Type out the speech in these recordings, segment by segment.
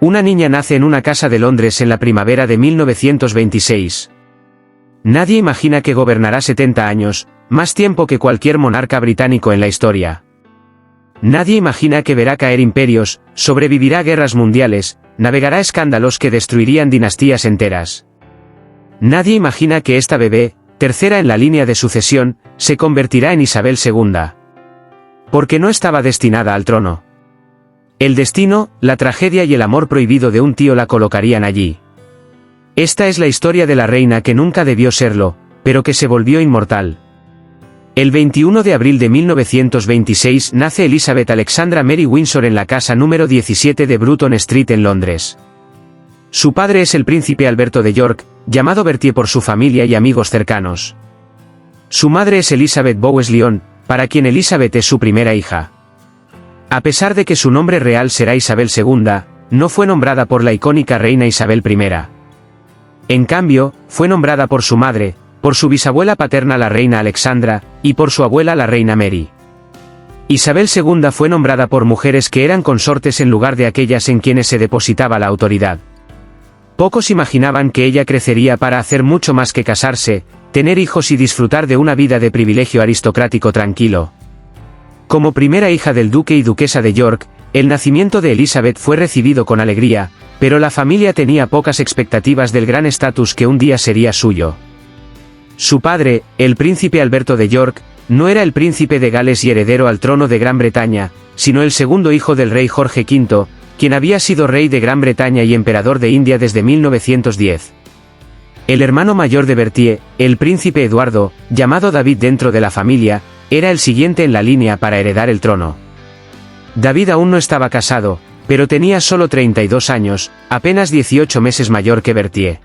Una niña nace en una casa de Londres en la primavera de 1926. Nadie imagina que gobernará 70 años, más tiempo que cualquier monarca británico en la historia. Nadie imagina que verá caer imperios, sobrevivirá a guerras mundiales, navegará escándalos que destruirían dinastías enteras. Nadie imagina que esta bebé, tercera en la línea de sucesión, se convertirá en Isabel II. Porque no estaba destinada al trono. El destino, la tragedia y el amor prohibido de un tío la colocarían allí. Esta es la historia de la reina que nunca debió serlo, pero que se volvió inmortal. El 21 de abril de 1926 nace Elizabeth Alexandra Mary Windsor en la casa número 17 de Bruton Street en Londres. Su padre es el príncipe Alberto de York, llamado Bertie por su familia y amigos cercanos. Su madre es Elizabeth Bowes-Lyon, para quien Elizabeth es su primera hija. A pesar de que su nombre real será Isabel II, no fue nombrada por la icónica reina Isabel I. En cambio, fue nombrada por su madre, por su bisabuela paterna la reina Alexandra, y por su abuela la reina Mary. Isabel II fue nombrada por mujeres que eran consortes en lugar de aquellas en quienes se depositaba la autoridad. Pocos imaginaban que ella crecería para hacer mucho más que casarse, tener hijos y disfrutar de una vida de privilegio aristocrático tranquilo. Como primera hija del duque y duquesa de York, el nacimiento de Elizabeth fue recibido con alegría, pero la familia tenía pocas expectativas del gran estatus que un día sería suyo. Su padre, el príncipe Alberto de York, no era el príncipe de Gales y heredero al trono de Gran Bretaña, sino el segundo hijo del rey Jorge V, quien había sido rey de Gran Bretaña y emperador de India desde 1910. El hermano mayor de Bertie, el príncipe Eduardo, llamado David dentro de la familia, era el siguiente en la línea para heredar el trono. David aún no estaba casado, pero tenía solo 32 años, apenas 18 meses mayor que Bertie.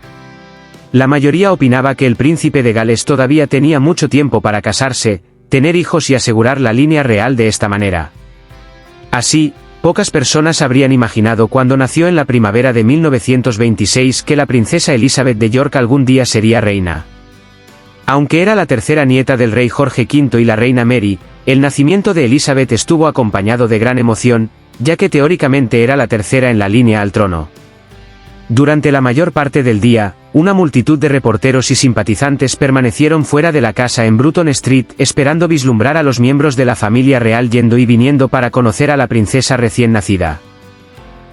La mayoría opinaba que el príncipe de Gales todavía tenía mucho tiempo para casarse, tener hijos y asegurar la línea real de esta manera. Así, pocas personas habrían imaginado cuando nació en la primavera de 1926 que la princesa Elizabeth de York algún día sería reina. Aunque era la tercera nieta del rey Jorge V y la reina Mary, el nacimiento de Elizabeth estuvo acompañado de gran emoción, ya que teóricamente era la tercera en la línea al trono. Durante la mayor parte del día, una multitud de reporteros y simpatizantes permanecieron fuera de la casa en Bruton Street esperando vislumbrar a los miembros de la familia real yendo y viniendo para conocer a la princesa recién nacida.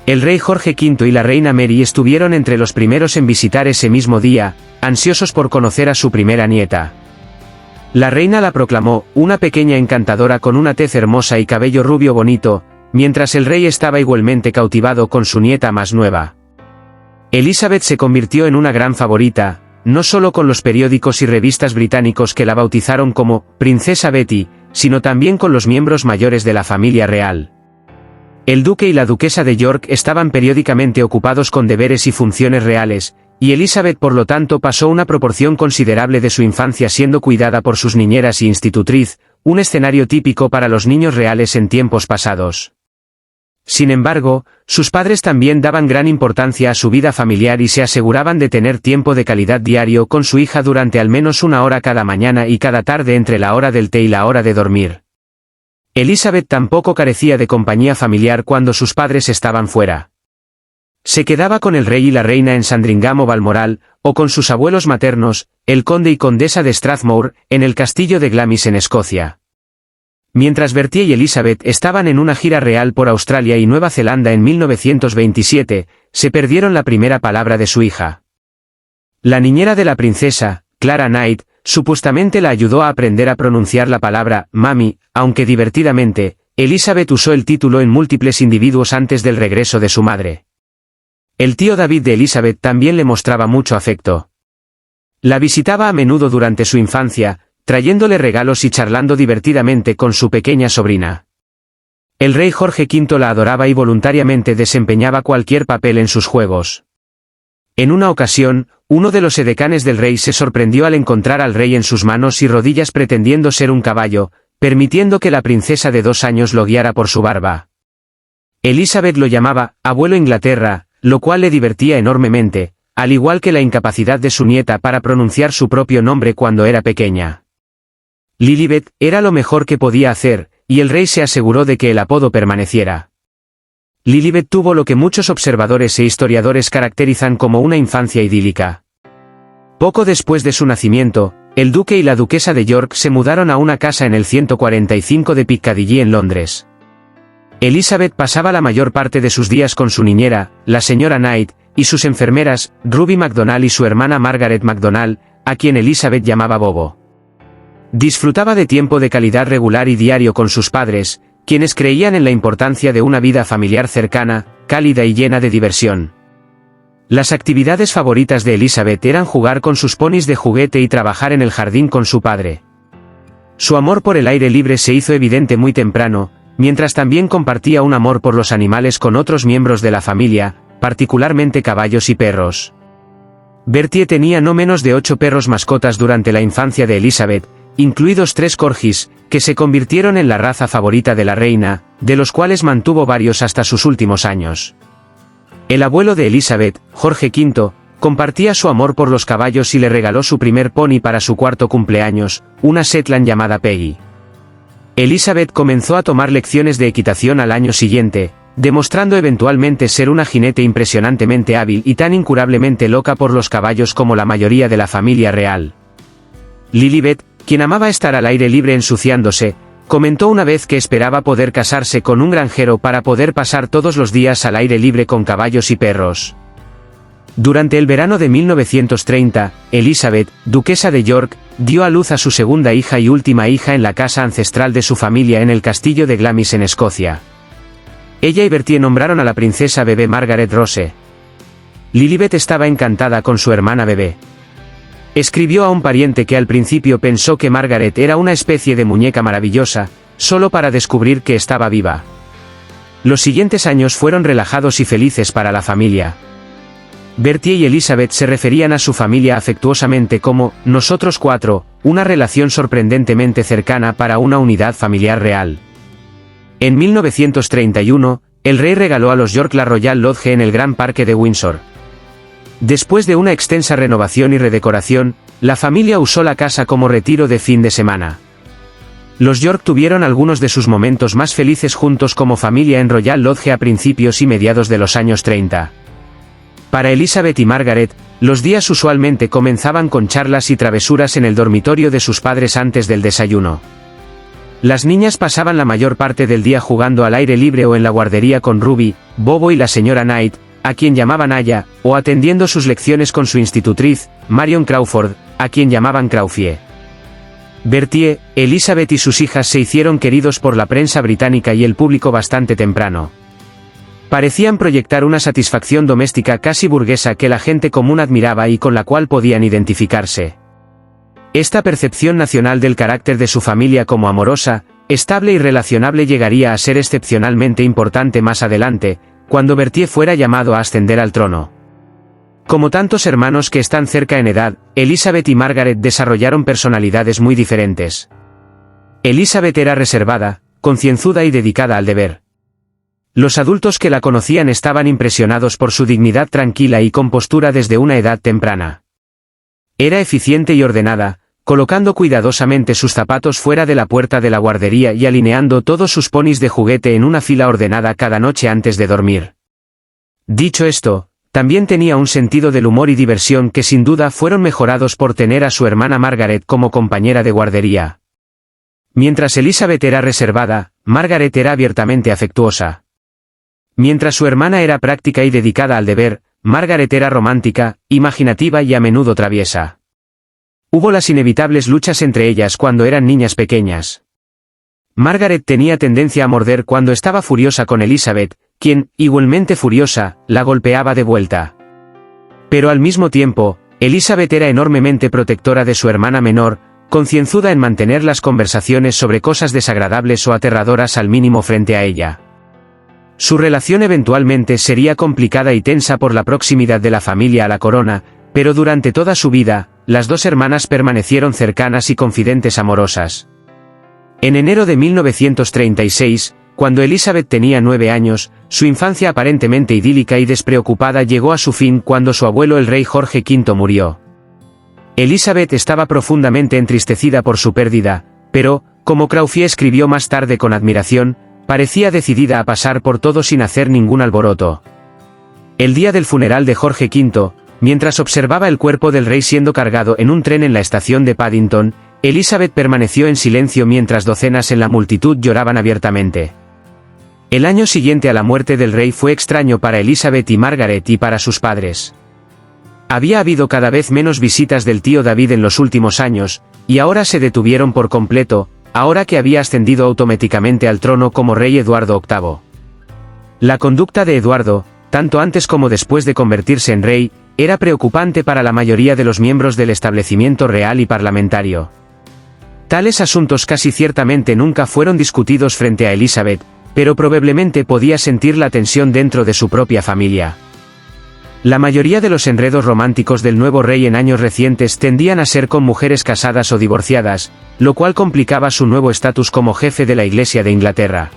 El rey Jorge V y la reina Mary estuvieron entre los primeros en visitar ese mismo día, ansiosos por conocer a su primera nieta. La reina la proclamó, una pequeña encantadora con una tez hermosa y cabello rubio bonito, mientras el rey estaba igualmente cautivado con su nieta más nueva. Elizabeth se convirtió en una gran favorita, no solo con los periódicos y revistas británicos que la bautizaron como Princesa Betty, sino también con los miembros mayores de la familia real. El duque y la duquesa de York estaban periódicamente ocupados con deberes y funciones reales, y Elizabeth por lo tanto pasó una proporción considerable de su infancia siendo cuidada por sus niñeras y institutriz, un escenario típico para los niños reales en tiempos pasados. Sin embargo, sus padres también daban gran importancia a su vida familiar y se aseguraban de tener tiempo de calidad diario con su hija durante al menos una hora cada mañana y cada tarde entre la hora del té y la hora de dormir. Elizabeth tampoco carecía de compañía familiar cuando sus padres estaban fuera. Se quedaba con el rey y la reina en Sandringham o Balmoral, o con sus abuelos maternos, el conde y condesa de Strathmore, en el castillo de Glamis en Escocia. Mientras Bertie y Elizabeth estaban en una gira real por Australia y Nueva Zelanda en 1927, se perdieron la primera palabra de su hija. La niñera de la princesa, Clara Knight, supuestamente la ayudó a aprender a pronunciar la palabra «mami», aunque divertidamente, Elizabeth usó el título en múltiples individuos antes del regreso de su madre. El tío David de Elizabeth también le mostraba mucho afecto. La visitaba a menudo durante su infancia, trayéndole regalos y charlando divertidamente con su pequeña sobrina. El rey Jorge V la adoraba y voluntariamente desempeñaba cualquier papel en sus juegos. En una ocasión, uno de los edecanes del rey se sorprendió al encontrar al rey en sus manos y rodillas pretendiendo ser un caballo, permitiendo que la princesa de 2 años lo guiara por su barba. Elizabeth lo llamaba «Abuelo Inglaterra», lo cual le divertía enormemente, al igual que la incapacidad de su nieta para pronunciar su propio nombre cuando era pequeña. Lilibet era lo mejor que podía hacer, y el rey se aseguró de que el apodo permaneciera. Lilibet tuvo lo que muchos observadores e historiadores caracterizan como una infancia idílica. Poco después de su nacimiento, el duque y la duquesa de York se mudaron a una casa en el 145 de Piccadilly en Londres. Elizabeth pasaba la mayor parte de sus días con su niñera, la señora Knight, y sus enfermeras, Ruby MacDonald y su hermana Margaret MacDonald, a quien Elizabeth llamaba Bobo. Disfrutaba de tiempo de calidad regular y diario con sus padres, quienes creían en la importancia de una vida familiar cercana, cálida y llena de diversión. Las actividades favoritas de Elizabeth eran jugar con sus ponis de juguete y trabajar en el jardín con su padre. Su amor por el aire libre se hizo evidente muy temprano, mientras también compartía un amor por los animales con otros miembros de la familia, particularmente caballos y perros. Bertie tenía no menos de 8 perros mascotas durante la infancia de Elizabeth, incluidos 3 corgis, que se convirtieron en la raza favorita de la reina, de los cuales mantuvo varios hasta sus últimos años. El abuelo de Elizabeth, Jorge V, compartía su amor por los caballos y le regaló su primer pony para su 4º cumpleaños, una Shetland llamada Peggy. Elizabeth comenzó a tomar lecciones de equitación al año siguiente, demostrando eventualmente ser una jinete impresionantemente hábil y tan incurablemente loca por los caballos como la mayoría de la familia real. Lilibet, quien amaba estar al aire libre ensuciándose, comentó una vez que esperaba poder casarse con un granjero para poder pasar todos los días al aire libre con caballos y perros. Durante el verano de 1930, Elizabeth, duquesa de York, dio a luz a su segunda hija y última hija en la casa ancestral de su familia en el castillo de Glamis en Escocia. Ella y Bertie nombraron a la princesa bebé Margaret Rose. Lilibet estaba encantada con su hermana bebé. Escribió a un pariente que al principio pensó que Margaret era una especie de muñeca maravillosa, solo para descubrir que estaba viva. Los siguientes años fueron relajados y felices para la familia. Bertie y Elizabeth se referían a su familia afectuosamente como «nosotros 4», una relación sorprendentemente cercana para una unidad familiar real. En 1931, el rey regaló a los York la Royal Lodge en el Gran Parque de Windsor. Después de una extensa renovación y redecoración, la familia usó la casa como retiro de fin de semana. Los York tuvieron algunos de sus momentos más felices juntos como familia en Royal Lodge a principios y mediados de los años 30. Para Elizabeth y Margaret, los días usualmente comenzaban con charlas y travesuras en el dormitorio de sus padres antes del desayuno. Las niñas pasaban la mayor parte del día jugando al aire libre o en la guardería con Ruby, Bobo y la señora Knight, a quien llamaban Aya, o atendiendo sus lecciones con su institutriz, Marion Crawford, a quien llamaban Crawfie. Bertie, Elizabeth y sus hijas se hicieron queridos por la prensa británica y el público bastante temprano. Parecían proyectar una satisfacción doméstica casi burguesa que la gente común admiraba y con la cual podían identificarse. Esta percepción nacional del carácter de su familia como amorosa, estable y relacionable llegaría a ser excepcionalmente importante más adelante, cuando Bertie fuera llamado a ascender al trono. Como tantos hermanos que están cerca en edad, Elizabeth y Margaret desarrollaron personalidades muy diferentes. Elizabeth era reservada, concienzuda y dedicada al deber. Los adultos que la conocían estaban impresionados por su dignidad tranquila y compostura desde una edad temprana. Era eficiente y ordenada, colocando cuidadosamente sus zapatos fuera de la puerta de la guardería y alineando todos sus ponis de juguete en una fila ordenada cada noche antes de dormir. Dicho esto, también tenía un sentido del humor y diversión que sin duda fueron mejorados por tener a su hermana Margaret como compañera de guardería. Mientras Elizabeth era reservada, Margaret era abiertamente afectuosa. Mientras su hermana era práctica y dedicada al deber, Margaret era romántica, imaginativa y a menudo traviesa. Hubo las inevitables luchas entre ellas cuando eran niñas pequeñas. Margaret tenía tendencia a morder cuando estaba furiosa con Elizabeth, quien, igualmente furiosa, la golpeaba de vuelta. Pero al mismo tiempo, Elizabeth era enormemente protectora de su hermana menor, concienzuda en mantener las conversaciones sobre cosas desagradables o aterradoras al mínimo frente a ella. Su relación eventualmente sería complicada y tensa por la proximidad de la familia a la corona, pero durante toda su vida, las dos hermanas permanecieron cercanas y confidentes amorosas. En enero de 1936, cuando Elizabeth tenía 9 años, su infancia aparentemente idílica y despreocupada llegó a su fin cuando su abuelo el rey Jorge V murió. Elizabeth estaba profundamente entristecida por su pérdida, pero, como Crawfie escribió más tarde con admiración, parecía decidida a pasar por todo sin hacer ningún alboroto. El día del funeral de Jorge V, mientras observaba el cuerpo del rey siendo cargado en un tren en la estación de Paddington, Elizabeth permaneció en silencio mientras docenas en la multitud lloraban abiertamente. El año siguiente a la muerte del rey fue extraño para Elizabeth y Margaret y para sus padres. Había habido cada vez menos visitas del tío David en los últimos años, y ahora se detuvieron por completo, ahora que había ascendido automáticamente al trono como rey Eduardo VIII. La conducta de Eduardo, tanto antes como después de convertirse en rey, era preocupante para la mayoría de los miembros del establecimiento real y parlamentario. Tales asuntos casi ciertamente nunca fueron discutidos frente a Elizabeth, pero probablemente podía sentir la tensión dentro de su propia familia. La mayoría de los enredos románticos del nuevo rey en años recientes tendían a ser con mujeres casadas o divorciadas, lo cual complicaba su nuevo estatus como jefe de la Iglesia de Inglaterra.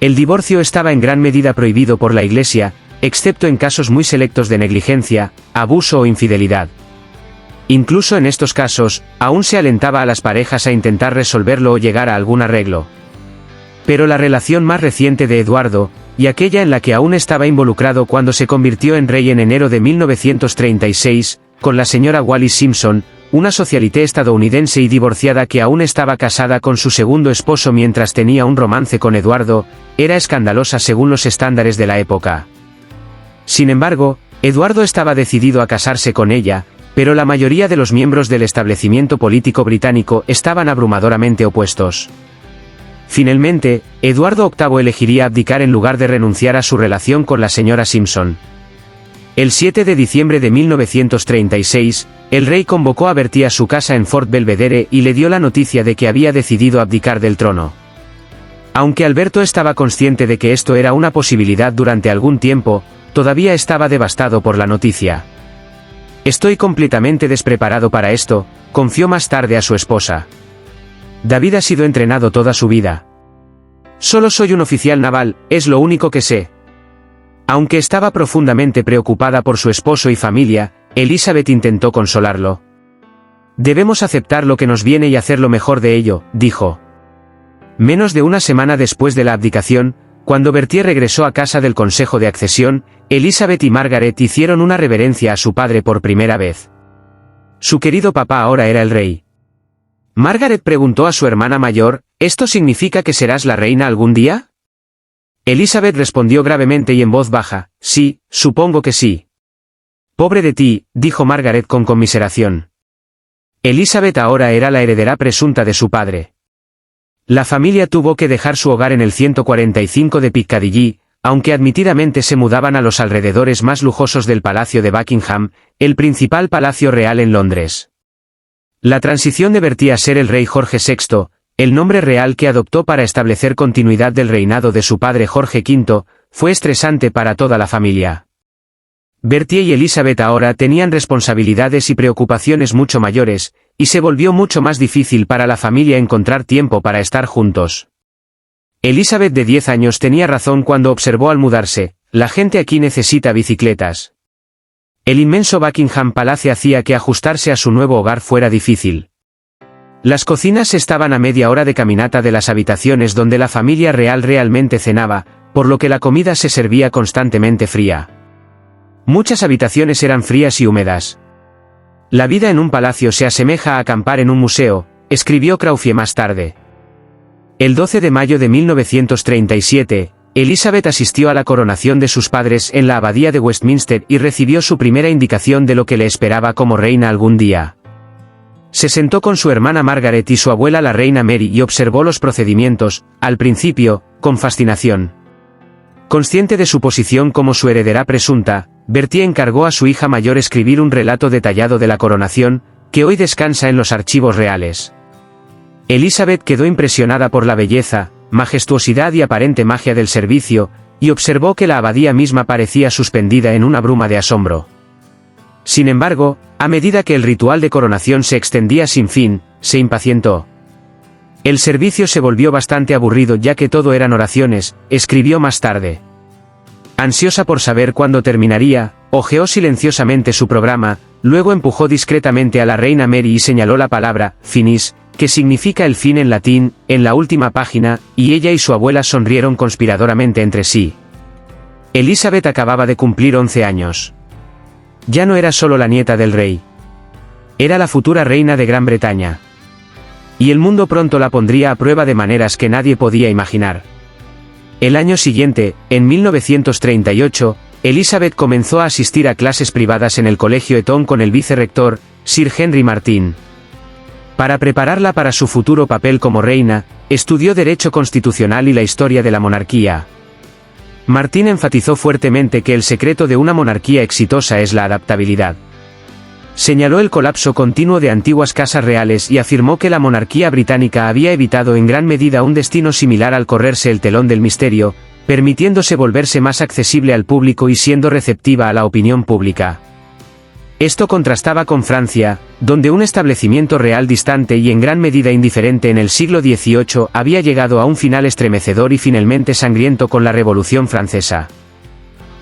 El divorcio estaba en gran medida prohibido por la Iglesia, excepto en casos muy selectos de negligencia, abuso o infidelidad. Incluso en estos casos, aún se alentaba a las parejas a intentar resolverlo o llegar a algún arreglo. Pero la relación más reciente de Eduardo, y aquella en la que aún estaba involucrado cuando se convirtió en rey en enero de 1936, con la señora Wallis Simpson, una socialité estadounidense y divorciada que aún estaba casada con su segundo esposo mientras tenía un romance con Eduardo, era escandalosa según los estándares de la época. Sin embargo, Eduardo estaba decidido a casarse con ella, pero la mayoría de los miembros del establecimiento político británico estaban abrumadoramente opuestos. Finalmente, Eduardo VIII elegiría abdicar en lugar de renunciar a su relación con la señora Simpson. El 7 de diciembre de 1936, el rey convocó a Bertie a su casa en Fort Belvedere y le dio la noticia de que había decidido abdicar del trono. Aunque Alberto estaba consciente de que esto era una posibilidad durante algún tiempo, todavía estaba devastado por la noticia. «Estoy completamente despreparado para esto», confió más tarde a su esposa. «David ha sido entrenado toda su vida. Solo soy un oficial naval, es lo único que sé». Aunque estaba profundamente preocupada por su esposo y familia, Elizabeth intentó consolarlo. «Debemos aceptar lo que nos viene y hacer lo mejor de ello», dijo. Menos de una semana después de la abdicación, cuando Bertie regresó a casa del Consejo de Accesión, Elizabeth y Margaret hicieron una reverencia a su padre por primera vez. Su querido papá ahora era el rey. Margaret preguntó a su hermana mayor, ¿esto significa que serás la reina algún día? Elizabeth respondió gravemente y en voz baja, sí, supongo que sí. Pobre de ti, dijo Margaret con conmiseración. Elizabeth ahora era la heredera presunta de su padre. La familia tuvo que dejar su hogar en el 145 de Piccadilly, aunque admitidamente se mudaban a los alrededores más lujosos del Palacio de Buckingham, el principal palacio real en Londres. La transición de Bertie a ser el rey Jorge VI, el nombre real que adoptó para establecer continuidad del reinado de su padre Jorge V, fue estresante para toda la familia. Bertie y Elizabeth ahora tenían responsabilidades y preocupaciones mucho mayores, y se volvió mucho más difícil para la familia encontrar tiempo para estar juntos. Elizabeth de 10 años tenía razón cuando observó al mudarse, la gente aquí necesita bicicletas. El inmenso Buckingham Palace hacía que ajustarse a su nuevo hogar fuera difícil. Las cocinas estaban a media hora de caminata de las habitaciones donde la familia real realmente cenaba, por lo que la comida se servía constantemente fría. Muchas habitaciones eran frías y húmedas. La vida en un palacio se asemeja a acampar en un museo, escribió Crawford más tarde. El 12 de mayo de 1937, Elizabeth asistió a la coronación de sus padres en la abadía de Westminster y recibió su primera indicación de lo que le esperaba como reina algún día. Se sentó con su hermana Margaret y su abuela la reina Mary y observó los procedimientos, al principio, con fascinación. Consciente de su posición como su heredera presunta, Bertie encargó a su hija mayor escribir un relato detallado de la coronación, que hoy descansa en los archivos reales. Elizabeth quedó impresionada por la belleza, majestuosidad y aparente magia del servicio, y observó que la abadía misma parecía suspendida en una bruma de asombro. Sin embargo, a medida que el ritual de coronación se extendía sin fin, se impacientó. El servicio se volvió bastante aburrido ya que todo eran oraciones, escribió más tarde. Ansiosa por saber cuándo terminaría, hojeó silenciosamente su programa, luego empujó discretamente a la reina Mary y señaló la palabra, finis, que significa el fin en latín, en la última página, y ella y su abuela sonrieron conspiradoramente entre sí. Elizabeth acababa de cumplir 11 años. Ya no era solo la nieta del rey. Era la futura reina de Gran Bretaña. Y el mundo pronto la pondría a prueba de maneras que nadie podía imaginar. El año siguiente, en 1938, Elizabeth comenzó a asistir a clases privadas en el Colegio Eton con el vicerrector, Sir Henry Martyn. Para prepararla para su futuro papel como reina, estudió Derecho Constitucional y la historia de la monarquía. Martyn enfatizó fuertemente que el secreto de una monarquía exitosa es la adaptabilidad. Señaló el colapso continuo de antiguas casas reales y afirmó que la monarquía británica había evitado en gran medida un destino similar al correrse el telón del misterio, permitiéndose volverse más accesible al público y siendo receptiva a la opinión pública. Esto contrastaba con Francia, donde un establecimiento real distante y en gran medida indiferente en el siglo XVIII había llegado a un final estremecedor y finalmente sangriento con la Revolución Francesa.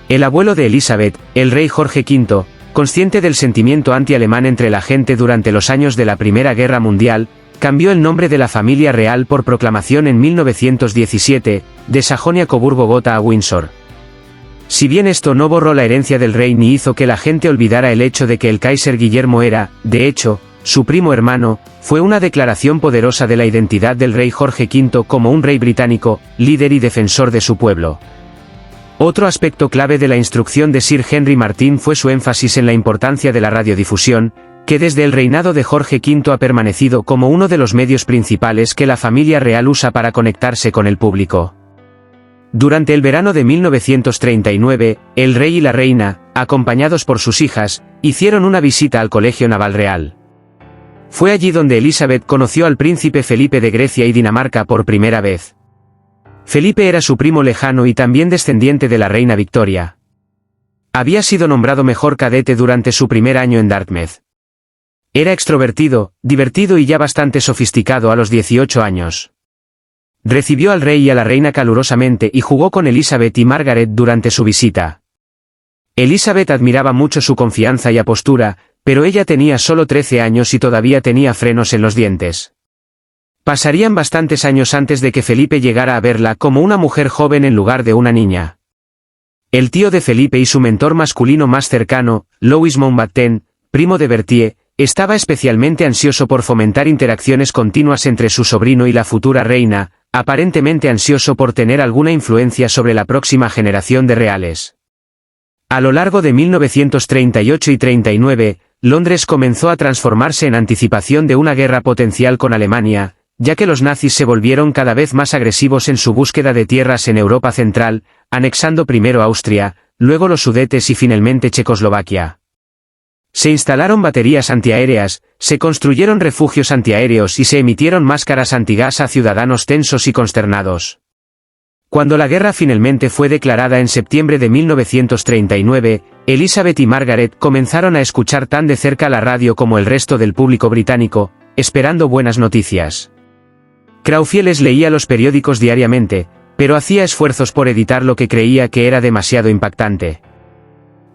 El abuelo de Elizabeth, el rey Jorge V, consciente del sentimiento anti-alemán entre la gente durante los años de la Primera Guerra Mundial, cambió el nombre de la familia real por proclamación en 1917, de Sajonia-Coburgo-Gotha a Windsor. Si bien esto no borró la herencia del rey ni hizo que la gente olvidara el hecho de que el Kaiser Guillermo era, de hecho, su primo hermano, fue una declaración poderosa de la identidad del rey Jorge V como un rey británico, líder y defensor de su pueblo. Otro aspecto clave de la instrucción de Sir Henry Martyn fue su énfasis en la importancia de la radiodifusión, que desde el reinado de Jorge V ha permanecido como uno de los medios principales que la familia real usa para conectarse con el público. Durante el verano de 1939, el rey y la reina, acompañados por sus hijas, hicieron una visita al Colegio Naval Real. Fue allí donde Elizabeth conoció al príncipe Felipe de Grecia y Dinamarca por primera vez. Felipe era su primo lejano y también descendiente de la reina Victoria. Había sido nombrado mejor cadete durante su primer año en Dartmouth. Era extrovertido, divertido y ya bastante sofisticado a los 18 años. Recibió al rey y a la reina calurosamente y jugó con Elizabeth y Margaret durante su visita. Elizabeth admiraba mucho su confianza y apostura, pero ella tenía solo 13 años y todavía tenía frenos en los dientes. Pasarían bastantes años antes de que Felipe llegara a verla como una mujer joven en lugar de una niña. El tío de Felipe y su mentor masculino más cercano, Louis Mountbatten, primo de Berthier, estaba especialmente ansioso por fomentar interacciones continuas entre su sobrino y la futura reina, aparentemente ansioso por tener alguna influencia sobre la próxima generación de reales. A lo largo de 1938 y 39, Londres comenzó a transformarse en anticipación de una guerra potencial con Alemania, ya que los nazis se volvieron cada vez más agresivos en su búsqueda de tierras en Europa Central, anexando primero Austria, luego los Sudetes y finalmente Checoslovaquia. Se instalaron baterías antiaéreas, se construyeron refugios antiaéreos y se emitieron máscaras antigas a ciudadanos tensos y consternados. Cuando la guerra finalmente fue declarada en septiembre de 1939, Elizabeth y Margaret comenzaron a escuchar tan de cerca la radio como el resto del público británico, esperando buenas noticias. Crawfieles leía los periódicos diariamente, pero hacía esfuerzos por editar lo que creía que era demasiado impactante.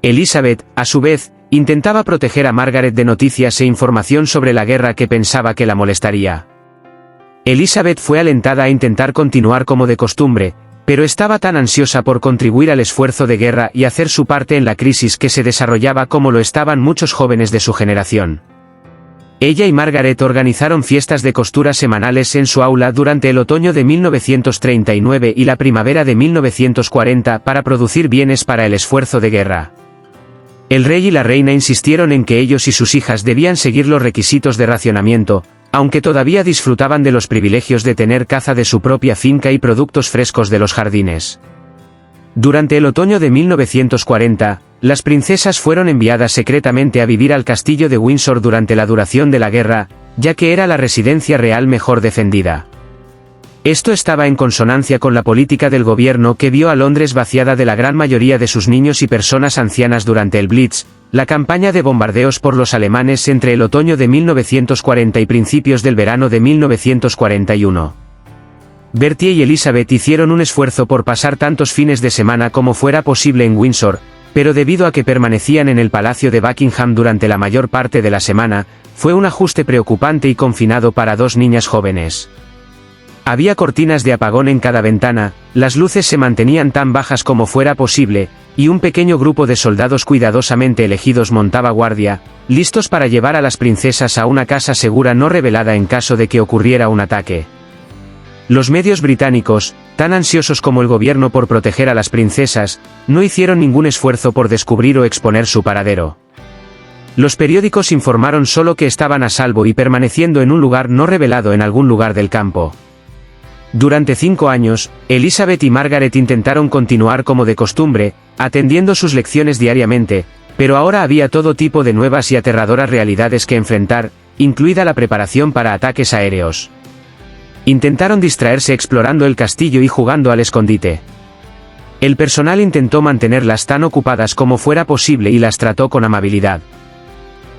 Elizabeth, a su vez, intentaba proteger a Margaret de noticias e información sobre la guerra que pensaba que la molestaría. Elizabeth fue alentada a intentar continuar como de costumbre, pero estaba tan ansiosa por contribuir al esfuerzo de guerra y hacer su parte en la crisis que se desarrollaba como lo estaban muchos jóvenes de su generación. Ella y Margaret organizaron fiestas de costura semanales en su aula durante el otoño de 1939 y la primavera de 1940 para producir bienes para el esfuerzo de guerra. El rey y la reina insistieron en que ellos y sus hijas debían seguir los requisitos de racionamiento, aunque todavía disfrutaban de los privilegios de tener caza de su propia finca y productos frescos de los jardines. Durante el otoño de 1940, las princesas fueron enviadas secretamente a vivir al castillo de Windsor durante la duración de la guerra, ya que era la residencia real mejor defendida. Esto estaba en consonancia con la política del gobierno que vio a Londres vaciada de la gran mayoría de sus niños y personas ancianas durante el Blitz, la campaña de bombardeos por los alemanes entre el otoño de 1940 y principios del verano de 1941. Berthier y Elizabeth hicieron un esfuerzo por pasar tantos fines de semana como fuera posible en Windsor, Pero debido a que permanecían en el Palacio de Buckingham durante la mayor parte de la semana, fue un ajuste preocupante y confinado para dos niñas jóvenes. Había cortinas de apagón en cada ventana, las luces se mantenían tan bajas como fuera posible, y un pequeño grupo de soldados cuidadosamente elegidos montaba guardia, listos para llevar a las princesas a una casa segura no revelada en caso de que ocurriera un ataque. Los medios británicos, tan ansiosos como el gobierno por proteger a las princesas, no hicieron ningún esfuerzo por descubrir o exponer su paradero. Los periódicos informaron solo que estaban a salvo y permaneciendo en un lugar no revelado en algún lugar del campo. Durante 5 años, Elizabeth y Margaret intentaron continuar como de costumbre, atendiendo sus lecciones diariamente, pero ahora había todo tipo de nuevas y aterradoras realidades que enfrentar, incluida la preparación para ataques aéreos. Intentaron distraerse explorando el castillo y jugando al escondite. El personal intentó mantenerlas tan ocupadas como fuera posible y las trató con amabilidad.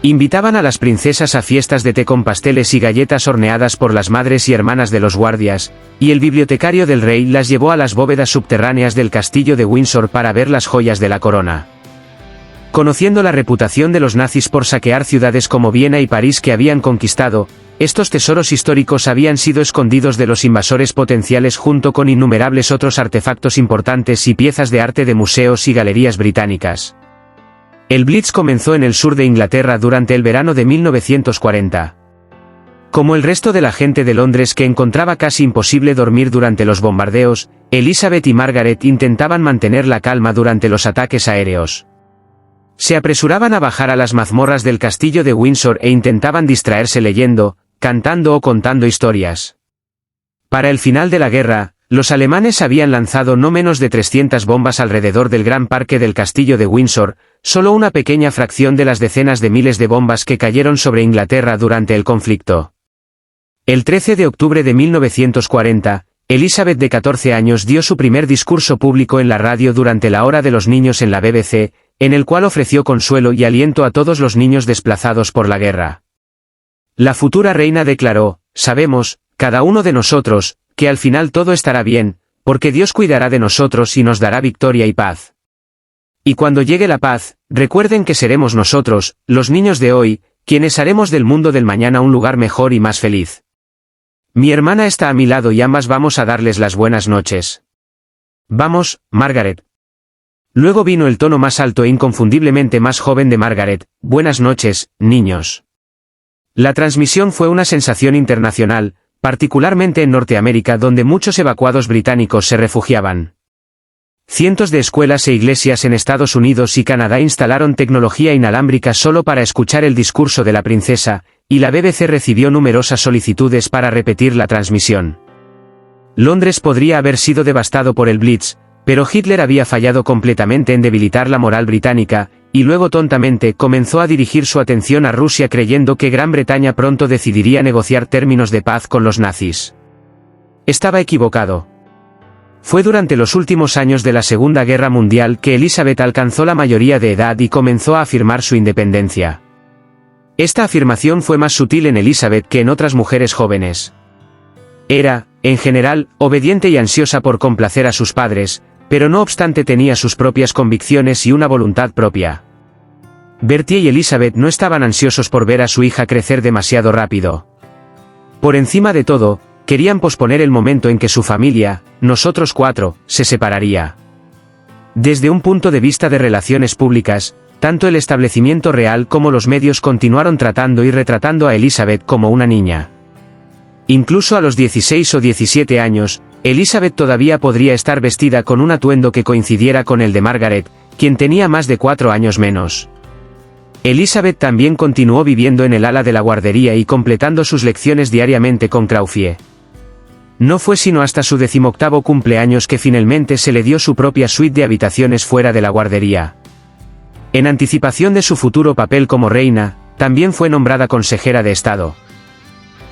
Invitaban a las princesas a fiestas de té con pasteles y galletas horneadas por las madres y hermanas de los guardias, y el bibliotecario del rey las llevó a las bóvedas subterráneas del castillo de Windsor para ver las joyas de la corona. Conociendo la reputación de los nazis por saquear ciudades como Viena y París que habían conquistado, estos tesoros históricos habían sido escondidos de los invasores potenciales junto con innumerables otros artefactos importantes y piezas de arte de museos y galerías británicas. El Blitz comenzó en el sur de Inglaterra durante el verano de 1940. Como el resto de la gente de Londres que encontraba casi imposible dormir durante los bombardeos, Elizabeth y Margaret intentaban mantener la calma durante los ataques aéreos. Se apresuraban a bajar a las mazmorras del castillo de Windsor e intentaban distraerse leyendo, cantando o contando historias. Para el final de la guerra, los alemanes habían lanzado no menos de 300 bombas alrededor del gran parque del castillo de Windsor, solo una pequeña fracción de las decenas de miles de bombas que cayeron sobre Inglaterra durante el conflicto. El 13 de octubre de 1940, Elizabeth de 14 años dio su primer discurso público en la radio durante la hora de los niños en la BBC, en el cual ofreció consuelo y aliento a todos los niños desplazados por la guerra. La futura reina declaró: «Sabemos, cada uno de nosotros, que al final todo estará bien, porque Dios cuidará de nosotros y nos dará victoria y paz. Y cuando llegue la paz, recuerden que seremos nosotros, los niños de hoy, quienes haremos del mundo del mañana un lugar mejor y más feliz. Mi hermana está a mi lado y ambas vamos a darles las buenas noches. Vamos, Margaret». Luego vino el tono más alto e inconfundiblemente más joven de Margaret: «Buenas noches, niños». La transmisión fue una sensación internacional, particularmente en Norteamérica donde muchos evacuados británicos se refugiaban. Cientos de escuelas e iglesias en Estados Unidos y Canadá instalaron tecnología inalámbrica solo para escuchar el discurso de la princesa, y la BBC recibió numerosas solicitudes para repetir la transmisión. Londres podría haber sido devastado por el Blitz, pero Hitler había fallado completamente en debilitar la moral británica, y luego tontamente comenzó a dirigir su atención a Rusia creyendo que Gran Bretaña pronto decidiría negociar términos de paz con los nazis. Estaba equivocado. Fue durante los últimos años de la Segunda Guerra Mundial que Elizabeth alcanzó la mayoría de edad y comenzó a afirmar su independencia. Esta afirmación fue más sutil en Elizabeth que en otras mujeres jóvenes. Era, en general, obediente y ansiosa por complacer a sus padres, pero no obstante tenía sus propias convicciones y una voluntad propia. Bertie y Elizabeth no estaban ansiosos por ver a su hija crecer demasiado rápido. Por encima de todo, querían posponer el momento en que su familia, nosotros 4, se separaría. Desde un punto de vista de relaciones públicas, tanto el establecimiento real como los medios continuaron tratando y retratando a Elizabeth como una niña. Incluso a los 16 o 17 años, Elizabeth todavía podría estar vestida con un atuendo que coincidiera con el de Margaret, quien tenía más de 4 años menos. Elizabeth también continuó viviendo en el ala de la guardería y completando sus lecciones diariamente con Crawfie. No fue sino hasta su 18º cumpleaños que finalmente se le dio su propia suite de habitaciones fuera de la guardería. En anticipación de su futuro papel como reina, también fue nombrada consejera de Estado.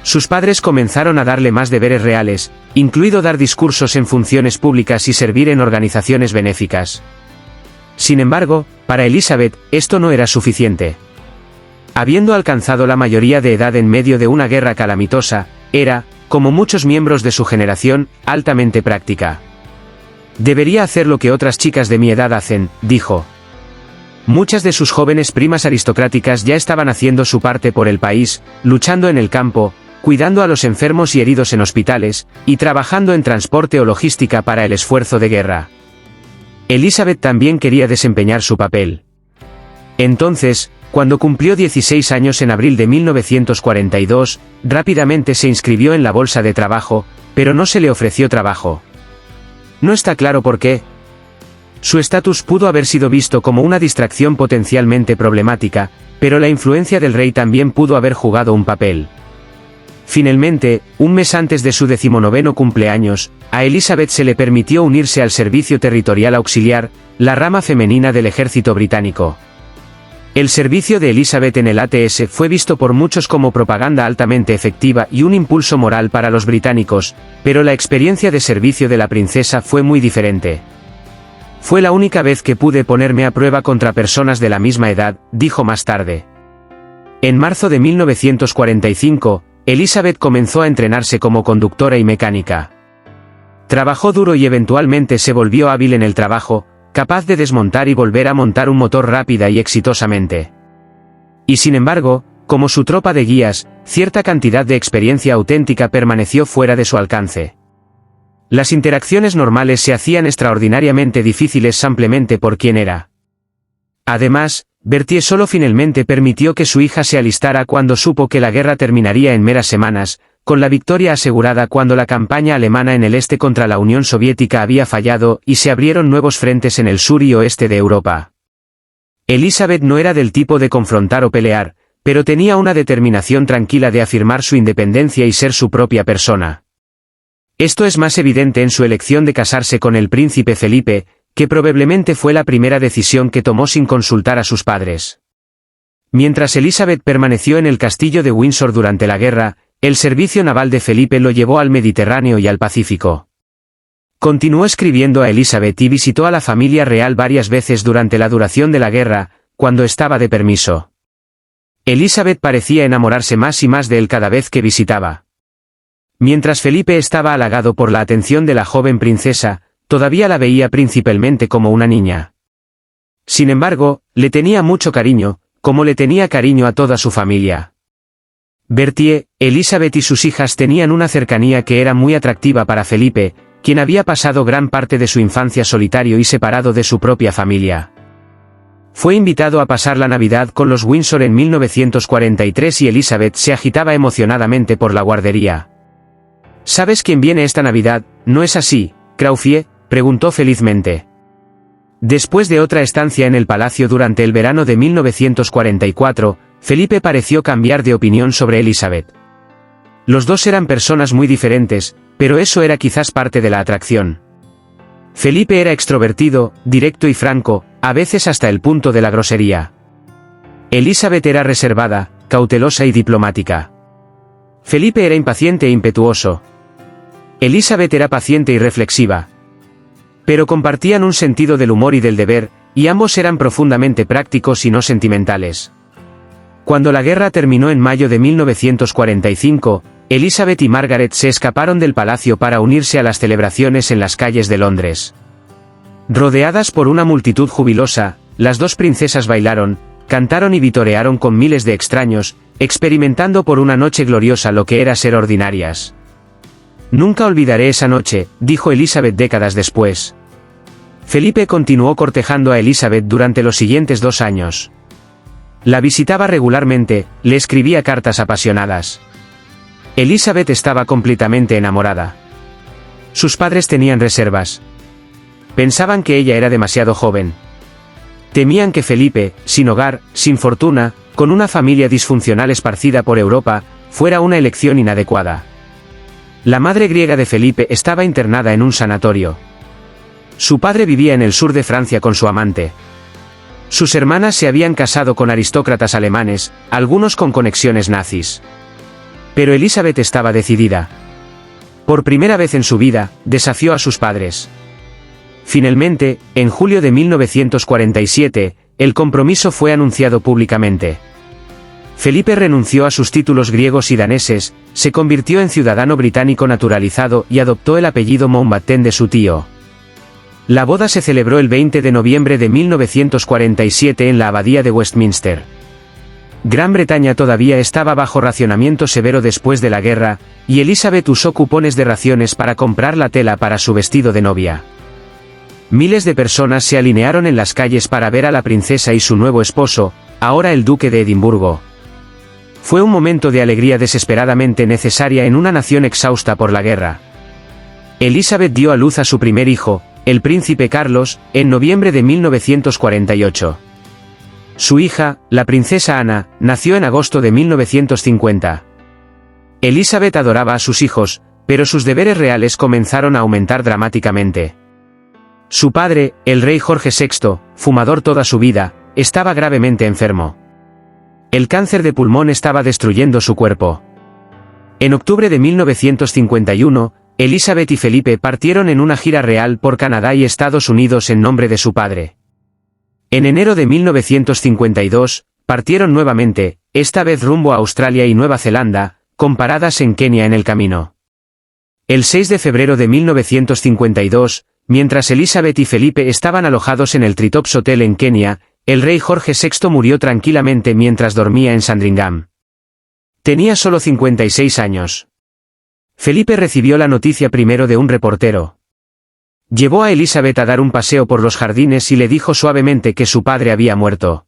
Sus padres comenzaron a darle más deberes reales, incluido dar discursos en funciones públicas y servir en organizaciones benéficas. Sin embargo, para Elizabeth, esto no era suficiente. Habiendo alcanzado la mayoría de edad en medio de una guerra calamitosa, era, como muchos miembros de su generación, altamente práctica. «Debería hacer lo que otras chicas de mi edad hacen», dijo. Muchas de sus jóvenes primas aristocráticas ya estaban haciendo su parte por el país, luchando en el campo, cuidando a los enfermos y heridos en hospitales, y trabajando en transporte o logística para el esfuerzo de guerra. Elizabeth también quería desempeñar su papel. Entonces, cuando cumplió 16 años en abril de 1942, rápidamente se inscribió en la bolsa de trabajo, pero no se le ofreció trabajo. No está claro por qué. Su estatus pudo haber sido visto como una distracción potencialmente problemática, pero la influencia del rey también pudo haber jugado un papel. Finalmente, un mes antes de su 19º cumpleaños, a Elizabeth se le permitió unirse al Servicio Territorial Auxiliar, la rama femenina del ejército británico. El servicio de Elizabeth en el ATS fue visto por muchos como propaganda altamente efectiva y un impulso moral para los británicos, pero la experiencia de servicio de la princesa fue muy diferente. Fue la única vez que pude ponerme a prueba contra personas de la misma edad, dijo más tarde. En marzo de 1945, Elizabeth comenzó a entrenarse como conductora y mecánica. Trabajó duro y eventualmente se volvió hábil en el trabajo, capaz de desmontar y volver a montar un motor rápida y exitosamente. Y sin embargo, como su tropa de guías, cierta cantidad de experiencia auténtica permaneció fuera de su alcance. Las interacciones normales se hacían extraordinariamente difíciles simplemente por quien era. Además, Berthier solo finalmente permitió que su hija se alistara cuando supo que la guerra terminaría en meras semanas, con la victoria asegurada cuando la campaña alemana en el este contra la Unión Soviética había fallado y se abrieron nuevos frentes en el sur y oeste de Europa. Elizabeth no era del tipo de confrontar o pelear, pero tenía una determinación tranquila de afirmar su independencia y ser su propia persona. Esto es más evidente en su elección de casarse con el príncipe Felipe, que probablemente fue la primera decisión que tomó sin consultar a sus padres. Mientras Elizabeth permaneció en el castillo de Windsor durante la guerra, el servicio naval de Felipe lo llevó al Mediterráneo y al Pacífico. Continuó escribiendo a Elizabeth y visitó a la familia real varias veces durante la duración de la guerra, cuando estaba de permiso. Elizabeth parecía enamorarse más y más de él cada vez que visitaba. Mientras Felipe estaba halagado por la atención de la joven princesa, todavía la veía principalmente como una niña. Sin embargo, le tenía mucho cariño, como le tenía cariño a toda su familia. Berthier, Elizabeth y sus hijas tenían una cercanía que era muy atractiva para Felipe, quien había pasado gran parte de su infancia solitario y separado de su propia familia. Fue invitado a pasar la Navidad con los Windsor en 1943 y Elizabeth se agitaba emocionadamente por la guardería. ¿Sabes quién viene esta Navidad, no es así, Crawford?, preguntó felizmente. Después de otra estancia en el palacio durante el verano de 1944, Felipe pareció cambiar de opinión sobre Elizabeth. Los dos eran personas muy diferentes, pero eso era quizás parte de la atracción. Felipe era extrovertido, directo y franco, a veces hasta el punto de la grosería. Elizabeth era reservada, cautelosa y diplomática. Felipe era impaciente e impetuoso. Elizabeth era paciente y reflexiva. Pero compartían un sentido del humor y del deber, y ambos eran profundamente prácticos y no sentimentales. Cuando la guerra terminó en mayo de 1945, Elizabeth y Margaret se escaparon del palacio para unirse a las celebraciones en las calles de Londres. Rodeadas por una multitud jubilosa, las dos princesas bailaron, cantaron y vitorearon con miles de extraños, experimentando por una noche gloriosa lo que era ser ordinarias. Nunca olvidaré esa noche, dijo Elizabeth décadas después. Felipe continuó cortejando a Elizabeth durante los siguientes 2 años. La visitaba regularmente, le escribía cartas apasionadas. Elizabeth estaba completamente enamorada. Sus padres tenían reservas. Pensaban que ella era demasiado joven. Temían que Felipe, sin hogar, sin fortuna, con una familia disfuncional esparcida por Europa, fuera una elección inadecuada. La madre griega de Felipe estaba internada en un sanatorio. Su padre vivía en el sur de Francia con su amante. Sus hermanas se habían casado con aristócratas alemanes, algunos con conexiones nazis. Pero Elizabeth estaba decidida. Por primera vez en su vida, desafió a sus padres. Finalmente, en julio de 1947, el compromiso fue anunciado públicamente. Felipe renunció a sus títulos griegos y daneses, se convirtió en ciudadano británico naturalizado y adoptó el apellido Mountbatten de su tío. La boda se celebró el 20 de noviembre de 1947 en la Abadía de Westminster. Gran Bretaña todavía estaba bajo racionamiento severo después de la guerra, y Elizabeth usó cupones de raciones para comprar la tela para su vestido de novia. Miles de personas se alinearon en las calles para ver a la princesa y su nuevo esposo, ahora el duque de Edimburgo. Fue un momento de alegría desesperadamente necesaria en una nación exhausta por la guerra. Elizabeth dio a luz a su primer hijo, el príncipe Carlos, en noviembre de 1948. Su hija, la princesa Ana, nació en agosto de 1950. Elizabeth adoraba a sus hijos, pero sus deberes reales comenzaron a aumentar dramáticamente. Su padre, el rey Jorge VI, fumador toda su vida, estaba gravemente enfermo. El cáncer de pulmón estaba destruyendo su cuerpo. En octubre de 1951, Elizabeth y Felipe partieron en una gira real por Canadá y Estados Unidos en nombre de su padre. En enero de 1952, partieron nuevamente, esta vez rumbo a Australia y Nueva Zelanda, con paradas en Kenia en el camino. El 6 de febrero de 1952, mientras Elizabeth y Felipe estaban alojados en el Tritops Hotel en Kenia, el rey Jorge VI murió tranquilamente mientras dormía en Sandringham. Tenía solo 56 años. Felipe recibió la noticia primero de un reportero. Llevó a Elizabeth a dar un paseo por los jardines y le dijo suavemente que su padre había muerto.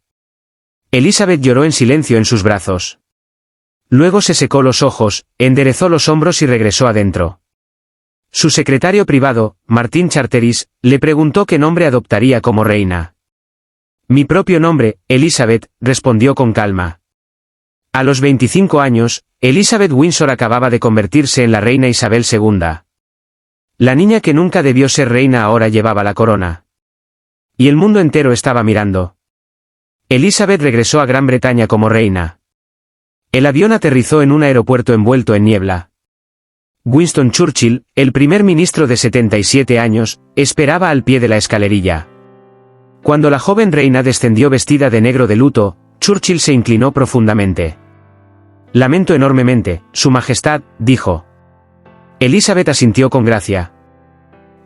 Elizabeth lloró en silencio en sus brazos. Luego se secó los ojos, enderezó los hombros y regresó adentro. Su secretario privado, Martin Charteris, le preguntó qué nombre adoptaría como reina. Mi propio nombre, Elizabeth, respondió con calma. A los 25 años, Elizabeth Windsor acababa de convertirse en la reina Isabel II. La niña que nunca debió ser reina ahora llevaba la corona. Y el mundo entero estaba mirando. Elizabeth regresó a Gran Bretaña como reina. El avión aterrizó en un aeropuerto envuelto en niebla. Winston Churchill, el primer ministro de 77 años, esperaba al pie de la escalerilla. Cuando la joven reina descendió vestida de negro de luto, Churchill se inclinó profundamente. Lamento enormemente, Su Majestad, dijo. Elizabeth asintió con gracia.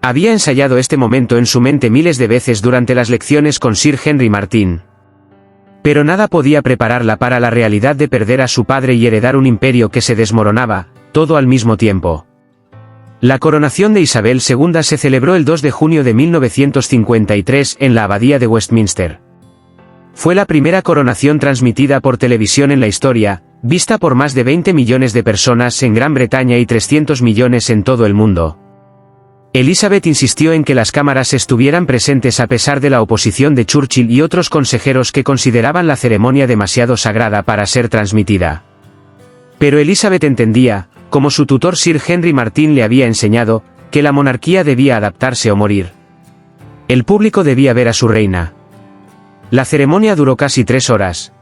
Había ensayado este momento en su mente miles de veces durante las lecciones con Sir Henry Martyn. Pero nada podía prepararla para la realidad de perder a su padre y heredar un imperio que se desmoronaba, todo al mismo tiempo. La coronación de Isabel II se celebró el 2 de junio de 1953 en la Abadía de Westminster. Fue la primera coronación transmitida por televisión en la historia, vista por más de 20 millones de personas en Gran Bretaña y 300 millones en todo el mundo. Elizabeth insistió en que las cámaras estuvieran presentes a pesar de la oposición de Churchill y otros consejeros que consideraban la ceremonia demasiado sagrada para ser transmitida. Pero Elizabeth entendía, como su tutor Sir Henry Martyn le había enseñado, que la monarquía debía adaptarse o morir. El público debía ver a su reina. La ceremonia duró casi 3 horas.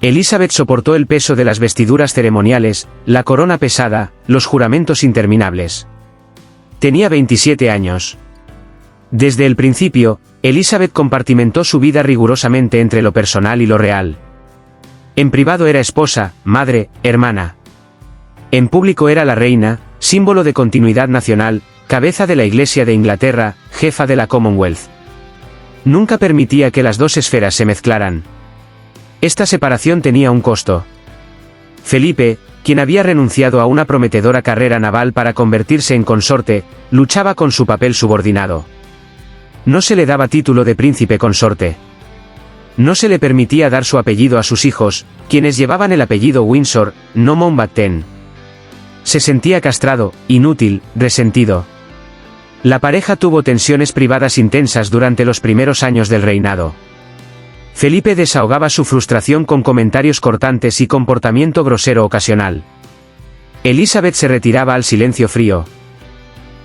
Elizabeth soportó el peso de las vestiduras ceremoniales, la corona pesada, los juramentos interminables. Tenía 27 años. Desde el principio, Elizabeth compartimentó su vida rigurosamente entre lo personal y lo real. En privado era esposa, madre, hermana. En público era la reina, símbolo de continuidad nacional, cabeza de la Iglesia de Inglaterra, jefa de la Commonwealth. Nunca permitía que las dos esferas se mezclaran. Esta separación tenía un costo. Felipe, quien había renunciado a una prometedora carrera naval para convertirse en consorte, luchaba con su papel subordinado. No se le daba título de príncipe consorte. No se le permitía dar su apellido a sus hijos, quienes llevaban el apellido Windsor, no Mountbatten. Se sentía castrado, inútil, resentido. La pareja tuvo tensiones privadas intensas durante los primeros años del reinado. Felipe desahogaba su frustración con comentarios cortantes y comportamiento grosero ocasional. Elizabeth se retiraba al silencio frío.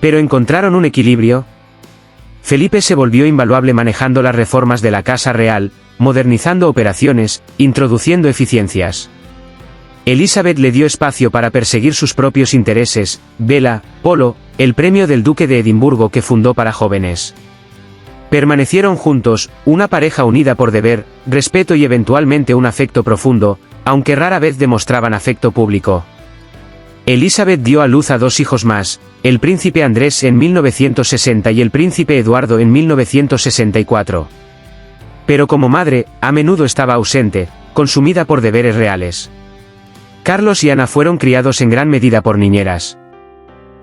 Pero encontraron un equilibrio. Felipe se volvió invaluable manejando las reformas de la Casa Real, modernizando operaciones, introduciendo eficiencias. Elizabeth le dio espacio para perseguir sus propios intereses, vela, polo, el premio del Duque de Edimburgo que fundó para jóvenes. Permanecieron juntos, una pareja unida por deber, respeto y eventualmente un afecto profundo, aunque rara vez demostraban afecto público. Elizabeth dio a luz a 2 hijos más, el príncipe Andrés en 1960 y el príncipe Eduardo en 1964. Pero como madre, a menudo estaba ausente, consumida por deberes reales. Carlos y Ana fueron criados en gran medida por niñeras.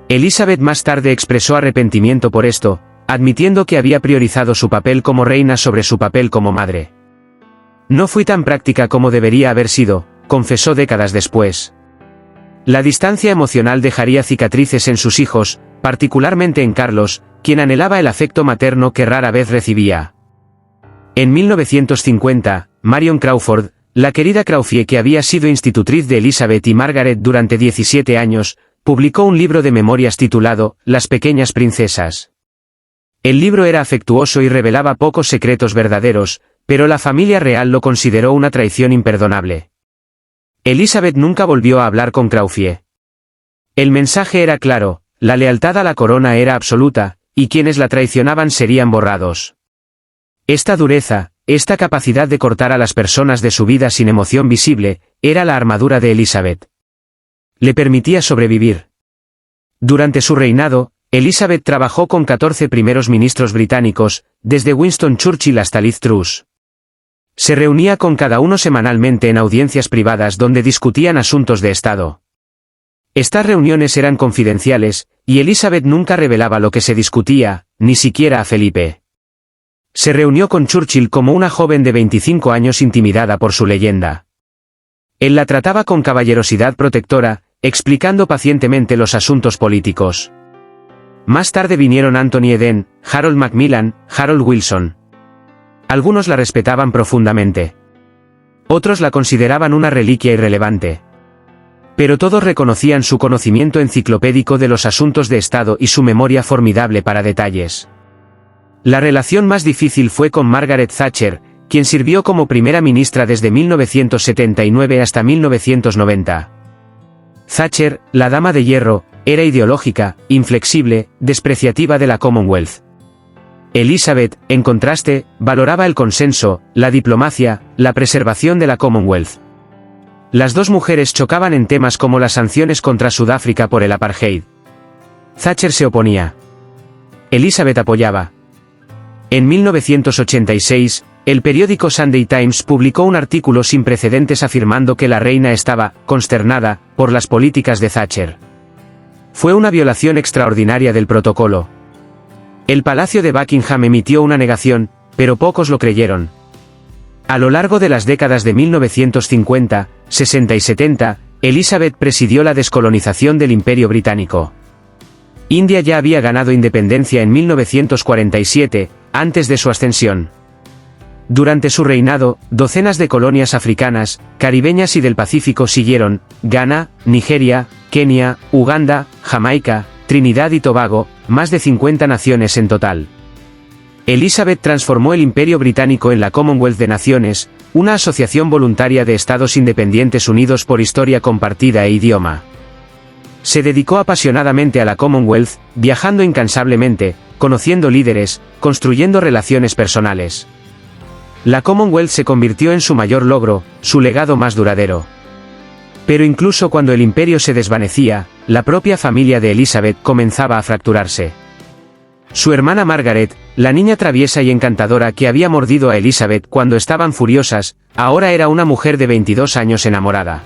Elizabeth más tarde expresó arrepentimiento por esto, admitiendo que había priorizado su papel como reina sobre su papel como madre. No fui tan práctica como debería haber sido, confesó décadas después. La distancia emocional dejaría cicatrices en sus hijos, particularmente en Carlos, quien anhelaba el afecto materno que rara vez recibía. En 1950, Marion Crawford, la querida Crawford que había sido institutriz de Elizabeth y Margaret durante 17 años, publicó un libro de memorias titulado Las pequeñas princesas. El libro era afectuoso y revelaba pocos secretos verdaderos, pero la familia real lo consideró una traición imperdonable. Elizabeth nunca volvió a hablar con Crawford. El mensaje era claro, la lealtad a la corona era absoluta, y quienes la traicionaban serían borrados. Esta dureza, esta capacidad de cortar a las personas de su vida sin emoción visible, era la armadura de Elizabeth. Le permitía sobrevivir. Durante su reinado, Elizabeth trabajó con 14 primeros ministros británicos, desde Winston Churchill hasta Liz Truss. Se reunía con cada uno semanalmente en audiencias privadas donde discutían asuntos de Estado. Estas reuniones eran confidenciales, y Elizabeth nunca revelaba lo que se discutía, ni siquiera a Felipe. Se reunió con Churchill como una joven de 25 años intimidada por su leyenda. Él la trataba con caballerosidad protectora, explicando pacientemente los asuntos políticos. Más tarde vinieron Anthony Eden, Harold Macmillan, Harold Wilson. Algunos la respetaban profundamente. Otros la consideraban una reliquia irrelevante. Pero todos reconocían su conocimiento enciclopédico de los asuntos de Estado y su memoria formidable para detalles. La relación más difícil fue con Margaret Thatcher, quien sirvió como primera ministra desde 1979 hasta 1990. Thatcher, la dama de hierro, era ideológica, inflexible, despreciativa de la Commonwealth. Elizabeth, en contraste, valoraba el consenso, la diplomacia, la preservación de la Commonwealth. Las dos mujeres chocaban en temas como las sanciones contra Sudáfrica por el apartheid. Thatcher se oponía. Elizabeth apoyaba. En 1986, el periódico Sunday Times publicó un artículo sin precedentes afirmando que la reina estaba consternada por las políticas de Thatcher. Fue una violación extraordinaria del protocolo. El Palacio de Buckingham emitió una negación, pero pocos lo creyeron. A lo largo de las décadas de 1950, 60 y 70, Elizabeth presidió la descolonización del Imperio Británico. India ya había ganado independencia en 1947, antes de su ascensión. Durante su reinado, docenas de colonias africanas, caribeñas y del Pacífico siguieron: Ghana, Nigeria, Kenia, Uganda, Jamaica, Trinidad y Tobago, más de 50 naciones en total. Elizabeth transformó el Imperio Británico en la Commonwealth de Naciones, una asociación voluntaria de estados independientes unidos por historia compartida e idioma. Se dedicó apasionadamente a la Commonwealth, viajando incansablemente, conociendo líderes, construyendo relaciones personales. La Commonwealth se convirtió en su mayor logro, su legado más duradero. Pero incluso cuando el imperio se desvanecía, la propia familia de Elizabeth comenzaba a fracturarse. Su hermana Margaret, la niña traviesa y encantadora que había mordido a Elizabeth cuando estaban furiosas, ahora era una mujer de 22 años enamorada.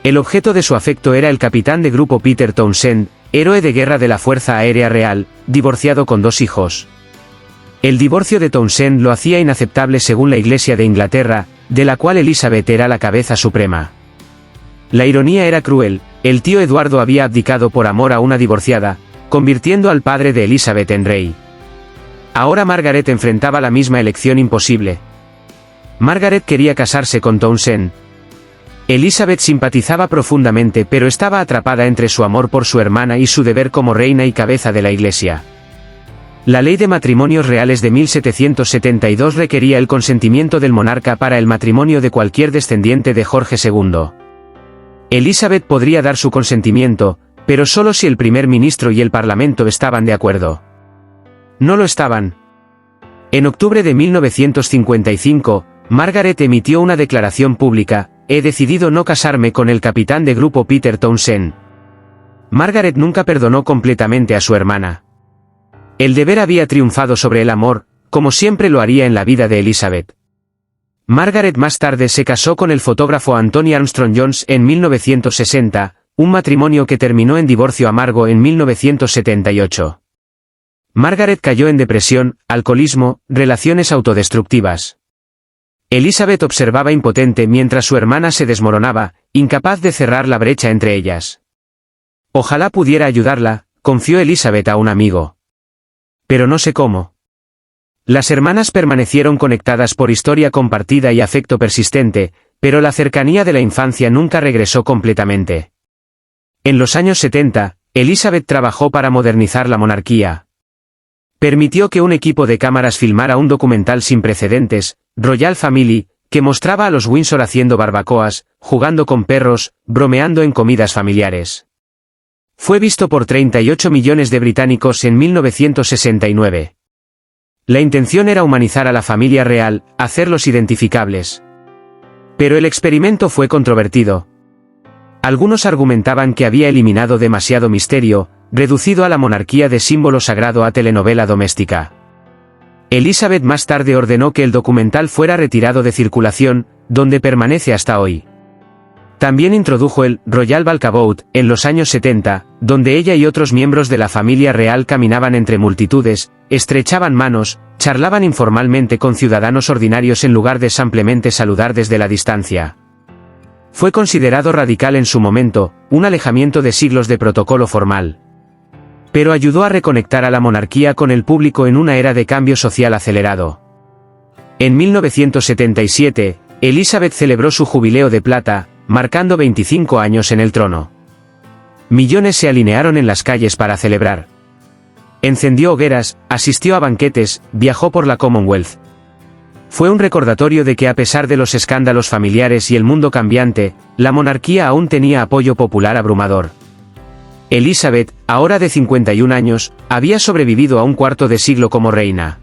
El objeto de su afecto era el capitán de grupo Peter Townsend, héroe de guerra de la Fuerza Aérea Real, divorciado con 2 hijos. El divorcio de Townsend lo hacía inaceptable según la Iglesia de Inglaterra, de la cual Elizabeth era la cabeza suprema. La ironía era cruel, el tío Eduardo había abdicado por amor a una divorciada, convirtiendo al padre de Elizabeth en rey. Ahora Margaret enfrentaba la misma elección imposible. Margaret quería casarse con Townsend. Elizabeth simpatizaba profundamente, pero estaba atrapada entre su amor por su hermana y su deber como reina y cabeza de la Iglesia. La ley de matrimonios reales de 1772 requería el consentimiento del monarca para el matrimonio de cualquier descendiente de Jorge II. Elizabeth podría dar su consentimiento, pero solo si el primer ministro y el parlamento estaban de acuerdo. No lo estaban. En octubre de 1955, Margaret emitió una declaración pública: he decidido no casarme con el capitán de grupo Peter Townsend, Margaret nunca perdonó completamente a su hermana. El deber había triunfado sobre el amor, como siempre lo haría en la vida de Elizabeth. Margaret más tarde se casó con el fotógrafo Anthony Armstrong Jones en 1960, un matrimonio que terminó en divorcio amargo en 1978. Margaret cayó en depresión, alcoholismo, relaciones autodestructivas. Elizabeth observaba impotente mientras su hermana se desmoronaba, incapaz de cerrar la brecha entre ellas. Ojalá pudiera ayudarla, confió Elizabeth a un amigo. Pero no sé cómo. Las hermanas permanecieron conectadas por historia compartida y afecto persistente, pero la cercanía de la infancia nunca regresó completamente. En los años 70, Elizabeth trabajó para modernizar la monarquía. Permitió que un equipo de cámaras filmara un documental sin precedentes, Royal Family, que mostraba a los Windsor haciendo barbacoas, jugando con perros, bromeando en comidas familiares. Fue visto por 38 millones de británicos en 1969. La intención era humanizar a la familia real, hacerlos identificables. Pero el experimento fue controvertido. Algunos argumentaban que había eliminado demasiado misterio, reducido a la monarquía de símbolo sagrado a telenovela doméstica. Elizabeth más tarde ordenó que el documental fuera retirado de circulación, donde permanece hasta hoy. También introdujo el Royal Walkabout en los años 70, donde ella y otros miembros de la familia real caminaban entre multitudes, estrechaban manos, charlaban informalmente con ciudadanos ordinarios en lugar de simplemente saludar desde la distancia. Fue considerado radical en su momento, un alejamiento de siglos de protocolo formal. Pero ayudó a reconectar a la monarquía con el público en una era de cambio social acelerado. En 1977, Elizabeth celebró su jubileo de plata, marcando 25 años en el trono. Millones se alinearon en las calles para celebrar. Encendió hogueras, asistió a banquetes, viajó por la Commonwealth. Fue un recordatorio de que a pesar de los escándalos familiares y el mundo cambiante, la monarquía aún tenía apoyo popular abrumador. Elizabeth, ahora de 51 años, había sobrevivido a un cuarto de siglo como reina.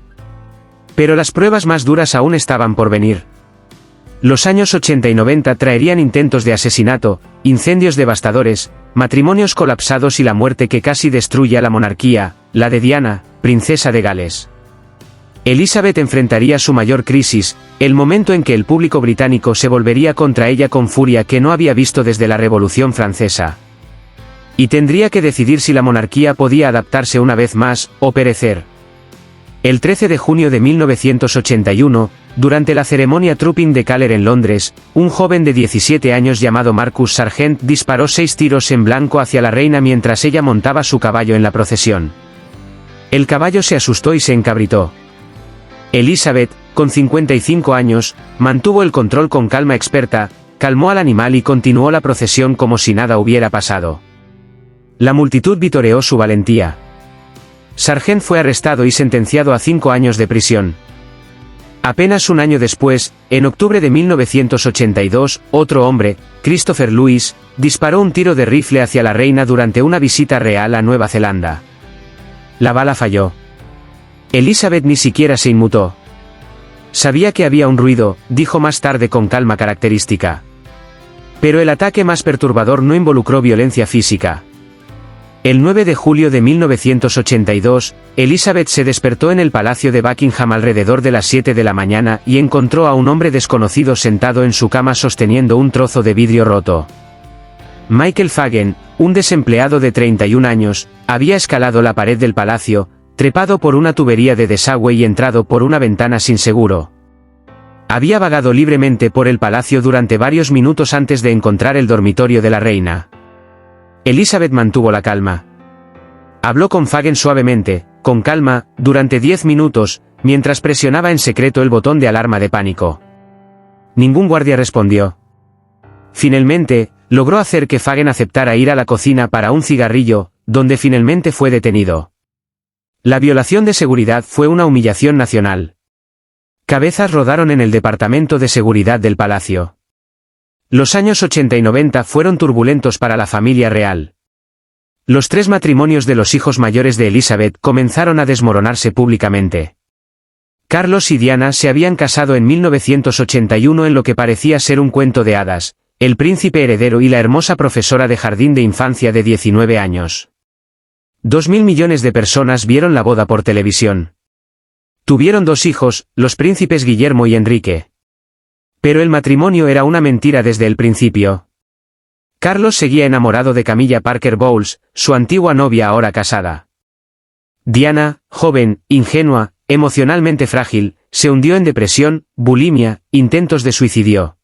Pero las pruebas más duras aún estaban por venir. Los años 80 y 90 traerían intentos de asesinato, incendios devastadores, matrimonios colapsados y la muerte que casi destruye a la monarquía, la de Diana, princesa de Gales. Elizabeth enfrentaría su mayor crisis, el momento en que el público británico se volvería contra ella con furia que no había visto desde la Revolución Francesa. Y tendría que decidir si la monarquía podía adaptarse una vez más, o perecer. El 13 de junio de 1981, durante la ceremonia Trooping de Colour en Londres, un joven de 17 años llamado Marcus Sargent disparó 6 tiros en blanco hacia la reina mientras ella montaba su caballo en la procesión. El caballo se asustó y se encabritó. Elizabeth, con 55 años, mantuvo el control con calma experta, calmó al animal y continuó la procesión como si nada hubiera pasado. La multitud vitoreó su valentía. Sargent fue arrestado y sentenciado a 5 años de prisión. Apenas un año después, en octubre de 1982, otro hombre, Christopher Lewis, disparó un tiro de rifle hacia la reina durante una visita real a Nueva Zelanda. La bala falló. Elizabeth ni siquiera se inmutó. Sabía que había un ruido, dijo más tarde con calma característica. Pero el ataque más perturbador no involucró violencia física. El 9 de julio de 1982, Elizabeth se despertó en el Palacio de Buckingham alrededor de las 7 de la mañana y encontró a un hombre desconocido sentado en su cama sosteniendo un trozo de vidrio roto. Michael Fagan, un desempleado de 31 años, había escalado la pared del palacio, trepado por una tubería de desagüe y entrado por una ventana sin seguro. Había vagado libremente por el palacio durante varios minutos antes de encontrar el dormitorio de la reina. Elizabeth mantuvo la calma. Habló con Fagan suavemente, con calma, durante 10 minutos, mientras presionaba en secreto el botón de alarma de pánico. Ningún guardia respondió. Finalmente, logró hacer que Fagan aceptara ir a la cocina para un cigarrillo, donde finalmente fue detenido. La violación de seguridad fue una humillación nacional. Cabezas rodaron en el Departamento de Seguridad del Palacio. Los años 80 y 90 fueron turbulentos para la familia real. Los 3 matrimonios de los hijos mayores de Elizabeth comenzaron a desmoronarse públicamente. Carlos y Diana se habían casado en 1981 en lo que parecía ser un cuento de hadas, el príncipe heredero y la hermosa profesora de jardín de infancia de 19 años. 2.000 millones de personas vieron la boda por televisión. Tuvieron 2 hijos, los príncipes Guillermo y Enrique. Pero el matrimonio era una mentira desde el principio. Carlos seguía enamorado de Camilla Parker Bowles, su antigua novia ahora casada. Diana, joven, ingenua, emocionalmente frágil, se hundió en depresión, bulimia, intentos de suicidio.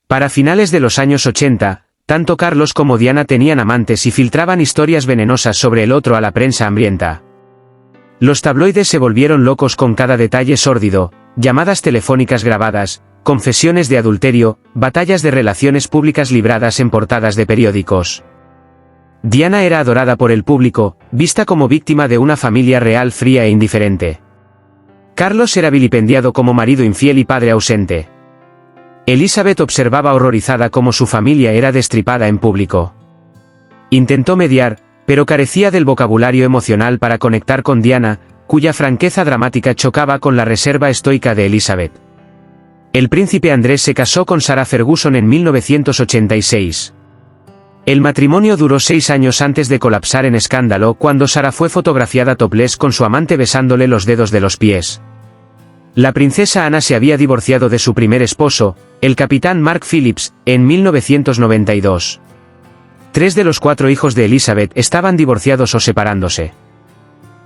Para finales de los años 80, tanto Carlos como Diana tenían amantes y filtraban historias venenosas sobre el otro a la prensa hambrienta. Los tabloides se volvieron locos con cada detalle sórdido, llamadas telefónicas grabadas, confesiones de adulterio, batallas de relaciones públicas libradas en portadas de periódicos. Diana era adorada por el público, vista como víctima de una familia real fría e indiferente. Carlos era vilipendiado como marido infiel y padre ausente. Elizabeth observaba horrorizada cómo su familia era destripada en público. Intentó mediar, pero carecía del vocabulario emocional para conectar con Diana, cuya franqueza dramática chocaba con la reserva estoica de Elizabeth. El príncipe Andrés se casó con Sarah Ferguson en 1986. El matrimonio duró 6 años antes de colapsar en escándalo cuando Sarah fue fotografiada topless con su amante besándole los dedos de los pies. La princesa Ana se había divorciado de su primer esposo, el capitán Mark Phillips, en 1992. 3 de los 4 hijos de Elizabeth estaban divorciados o separándose.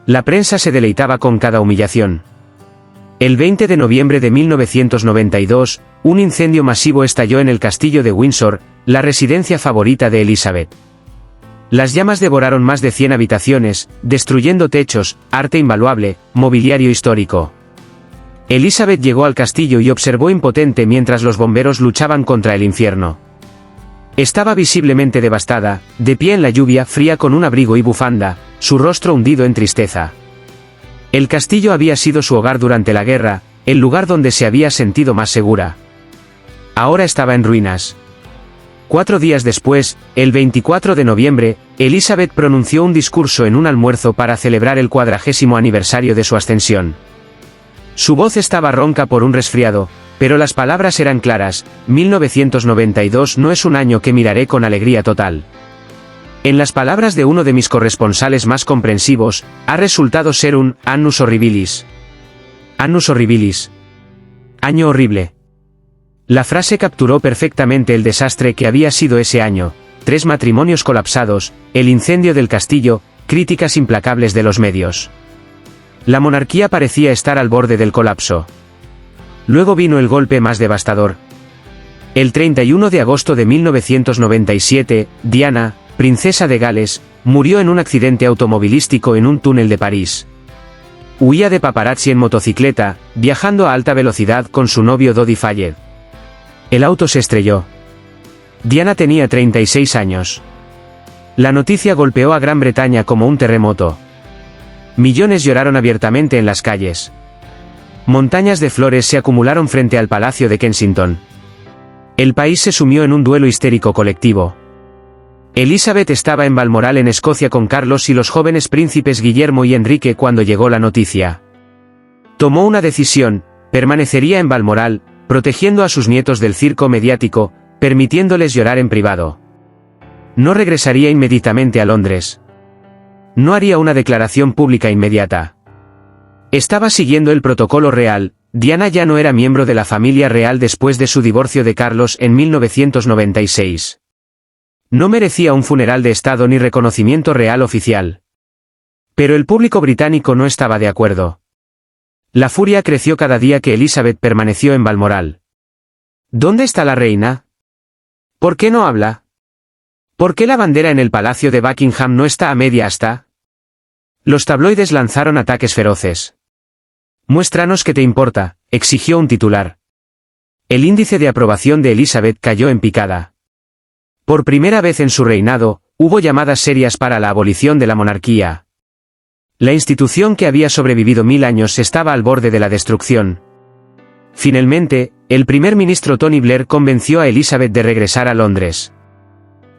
La prensa se deleitaba con cada humillación. El 20 de noviembre de 1992, un incendio masivo estalló en el castillo de Windsor, la residencia favorita de Elizabeth. Las llamas devoraron más de 100 habitaciones, destruyendo techos, arte invaluable, mobiliario histórico. Elizabeth llegó al castillo y observó impotente mientras los bomberos luchaban contra el infierno. Estaba visiblemente devastada, de pie en la lluvia fría con un abrigo y bufanda, su rostro hundido en tristeza. El castillo había sido su hogar durante la guerra, el lugar donde se había sentido más segura. Ahora estaba en ruinas. 4 días después, el 24 de noviembre, Elizabeth pronunció un discurso en un almuerzo para celebrar el 40º aniversario de su ascensión. Su voz estaba ronca por un resfriado, pero las palabras eran claras: 1992 no es un año que miraré con alegría total. En las palabras de uno de mis corresponsales más comprensivos, ha resultado ser un annus horribilis. Annus horribilis. Año horrible. La frase capturó perfectamente el desastre que había sido ese año: 3 matrimonios colapsados, el incendio del castillo, críticas implacables de los medios. La monarquía parecía estar al borde del colapso. Luego vino el golpe más devastador. El 31 de agosto de 1997, Diana, princesa de Gales, murió en un accidente automovilístico en un túnel de París. Huía de paparazzi en motocicleta, viajando a alta velocidad con su novio Dodi Fayed. El auto se estrelló. Diana tenía 36 años. La noticia golpeó a Gran Bretaña como un terremoto. Millones lloraron abiertamente en las calles. Montañas de flores se acumularon frente al Palacio de Kensington. El país se sumió en un duelo histérico colectivo. Elizabeth estaba en Balmoral en Escocia con Carlos y los jóvenes príncipes Guillermo y Enrique cuando llegó la noticia. Tomó una decisión: permanecería en Balmoral, protegiendo a sus nietos del circo mediático, permitiéndoles llorar en privado. No regresaría inmediatamente a Londres. No haría una declaración pública inmediata. Estaba siguiendo el protocolo real. Diana ya no era miembro de la familia real después de su divorcio de Carlos en 1996. No merecía un funeral de Estado ni reconocimiento real oficial. Pero el público británico no estaba de acuerdo. La furia creció cada día que Elizabeth permaneció en Balmoral. ¿Dónde está la reina? ¿Por qué no habla? ¿Por qué la bandera en el Palacio de Buckingham no está a media asta? Los tabloides lanzaron ataques feroces. «Muéstranos qué te importa», exigió un titular. El índice de aprobación de Elizabeth cayó en picada. Por primera vez en su reinado, hubo llamadas serias para la abolición de la monarquía. La institución que había sobrevivido 1000 años estaba al borde de la destrucción. Finalmente, el primer ministro Tony Blair convenció a Elizabeth de regresar a Londres.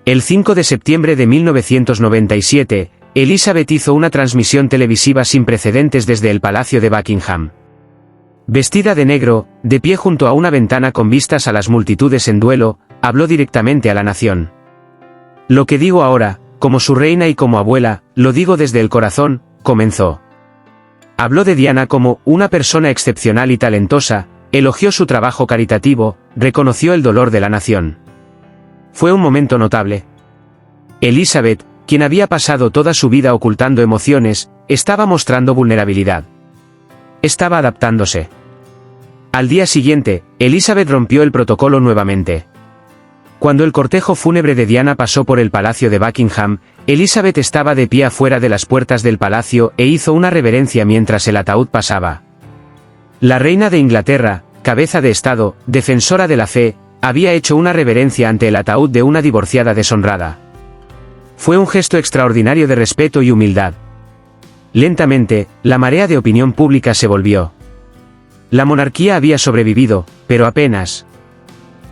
El 5 de septiembre de 1997, Elizabeth hizo una transmisión televisiva sin precedentes desde el Palacio de Buckingham. Vestida de negro, de pie junto a una ventana con vistas a las multitudes en duelo, habló directamente a la nación. Lo que digo ahora, como su reina y como abuela, lo digo desde el corazón, comenzó. Habló de Diana como una persona excepcional y talentosa, elogió su trabajo caritativo, reconoció el dolor de la nación. Fue un momento notable. Elizabeth, quien había pasado toda su vida ocultando emociones, estaba mostrando vulnerabilidad. Estaba adaptándose. Al día siguiente, Elizabeth rompió el protocolo nuevamente. Cuando el cortejo fúnebre de Diana pasó por el palacio de Buckingham, Elizabeth estaba de pie afuera de las puertas del palacio e hizo una reverencia mientras el ataúd pasaba. La reina de Inglaterra, cabeza de Estado, defensora de la fe, había hecho una reverencia ante el ataúd de una divorciada deshonrada. Fue un gesto extraordinario de respeto y humildad. Lentamente, la marea de opinión pública se volvió. La monarquía había sobrevivido, pero apenas.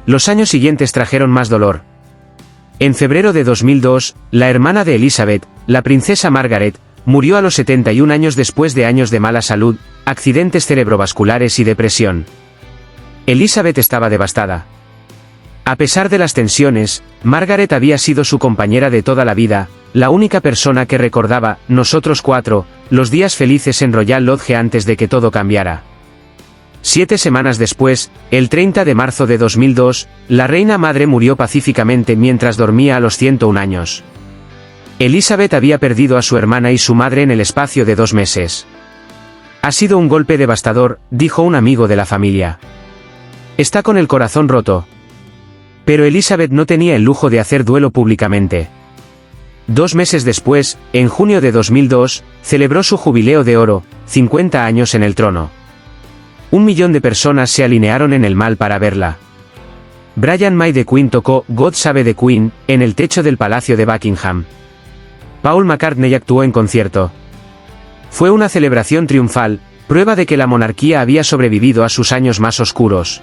Los años siguientes trajeron más dolor. En febrero de 2002, la hermana de Elizabeth, la princesa Margaret, murió a los 71 años después de años de mala salud, accidentes cerebrovasculares y depresión. Elizabeth estaba devastada. A pesar de las tensiones, Margaret había sido su compañera de toda la vida, la única persona que recordaba, nosotros cuatro, los días felices en Royal Lodge antes de que todo cambiara. 7 semanas después, el 30 de marzo de 2002, la reina madre murió pacíficamente mientras dormía a los 101 años. Elizabeth había perdido a su hermana y su madre en el espacio de 2 meses. Ha sido un golpe devastador, dijo un amigo de la familia. Está con el corazón roto. Pero Elizabeth no tenía el lujo de hacer duelo públicamente. 2 meses después, en junio de 2002, celebró su jubileo de oro, 50 años en el trono. 1 millón de personas se alinearon en el mal para verla. Brian May de Queen tocó God Save the Queen en el techo del Palacio de Buckingham. Paul McCartney actuó en concierto. Fue una celebración triunfal, prueba de que la monarquía había sobrevivido a sus años más oscuros.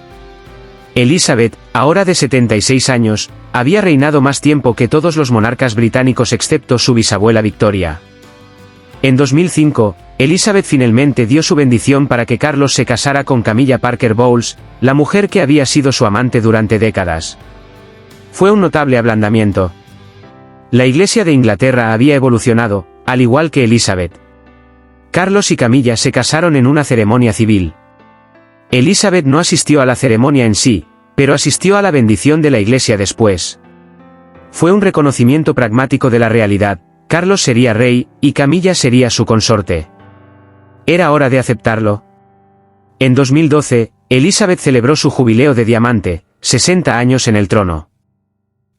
Elizabeth, ahora de 76 años, había reinado más tiempo que todos los monarcas británicos excepto su bisabuela Victoria. En 2005, Elizabeth finalmente dio su bendición para que Carlos se casara con Camilla Parker Bowles, la mujer que había sido su amante durante décadas. Fue un notable ablandamiento. La Iglesia de Inglaterra había evolucionado, al igual que Elizabeth. Carlos y Camilla se casaron en una ceremonia civil. Elizabeth no asistió a la ceremonia en sí, pero asistió a la bendición de la Iglesia después. Fue un reconocimiento pragmático de la realidad, Carlos sería rey, y Camilla sería su consorte. Era hora de aceptarlo. En 2012, Elizabeth celebró su jubileo de diamante, 60 años en el trono.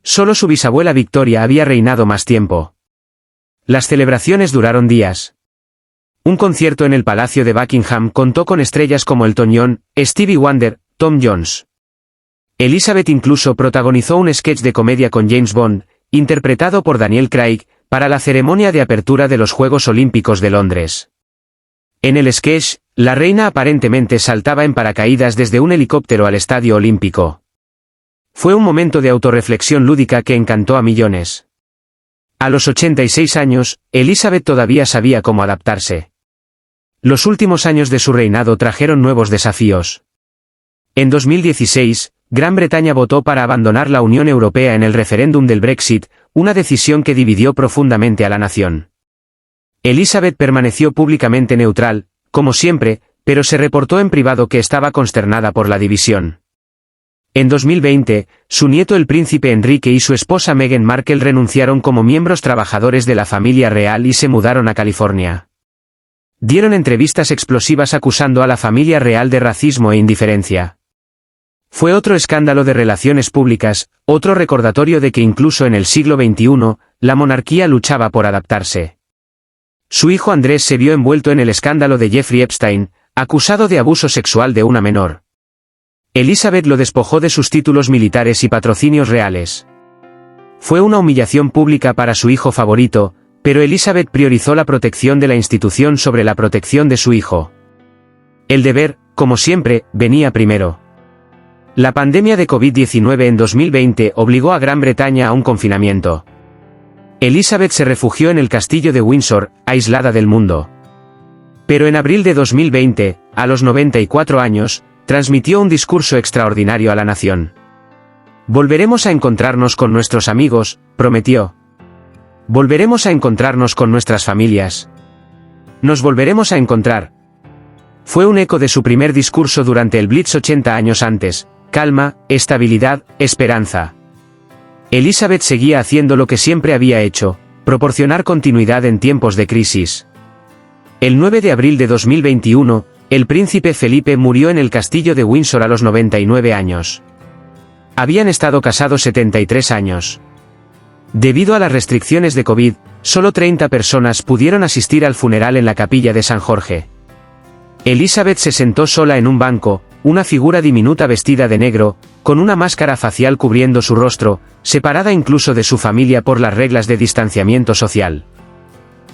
Solo su bisabuela Victoria había reinado más tiempo. Las celebraciones duraron días. Un concierto en el Palacio de Buckingham contó con estrellas como Elton John, Stevie Wonder, Tom Jones. Elizabeth incluso protagonizó un sketch de comedia con James Bond, interpretado por Daniel Craig, para la ceremonia de apertura de los Juegos Olímpicos de Londres. En el sketch, la reina aparentemente saltaba en paracaídas desde un helicóptero al Estadio Olímpico. Fue un momento de autorreflexión lúdica que encantó a millones. A los 86 años, Elizabeth todavía sabía cómo adaptarse. Los últimos años de su reinado trajeron nuevos desafíos. En 2016, Gran Bretaña votó para abandonar la Unión Europea en el referéndum del Brexit, una decisión que dividió profundamente a la nación. Elizabeth permaneció públicamente neutral, como siempre, pero se reportó en privado que estaba consternada por la división. En 2020, su nieto el príncipe Enrique y su esposa Meghan Markle renunciaron como miembros trabajadores de la familia real y se mudaron a California. Dieron entrevistas explosivas acusando a la familia real de racismo e indiferencia. Fue otro escándalo de relaciones públicas, otro recordatorio de que incluso en el siglo XXI, la monarquía luchaba por adaptarse. Su hijo Andrés se vio envuelto en el escándalo de Jeffrey Epstein, acusado de abuso sexual de una menor. Elizabeth lo despojó de sus títulos militares y patrocinios reales. Fue una humillación pública para su hijo favorito, pero Elizabeth priorizó la protección de la institución sobre la protección de su hijo. El deber, como siempre, venía primero. La pandemia de COVID-19 en 2020 obligó a Gran Bretaña a un confinamiento. Elizabeth se refugió en el castillo de Windsor, aislada del mundo. Pero en abril de 2020, a los 94 años, transmitió un discurso extraordinario a la nación. Volveremos a encontrarnos con nuestros amigos, prometió. Volveremos a encontrarnos con nuestras familias. Nos volveremos a encontrar. Fue un eco de su primer discurso durante el Blitz 80 años antes: calma, estabilidad, esperanza. Elizabeth seguía haciendo lo que siempre había hecho: proporcionar continuidad en tiempos de crisis. El 9 de abril de 2021, el príncipe Felipe murió en el castillo de Windsor a los 99 años. Habían estado casados 73 años. Debido a las restricciones de COVID, solo 30 personas pudieron asistir al funeral en la capilla de San Jorge. Elizabeth se sentó sola en un banco, una figura diminuta vestida de negro, con una máscara facial cubriendo su rostro, separada incluso de su familia por las reglas de distanciamiento social.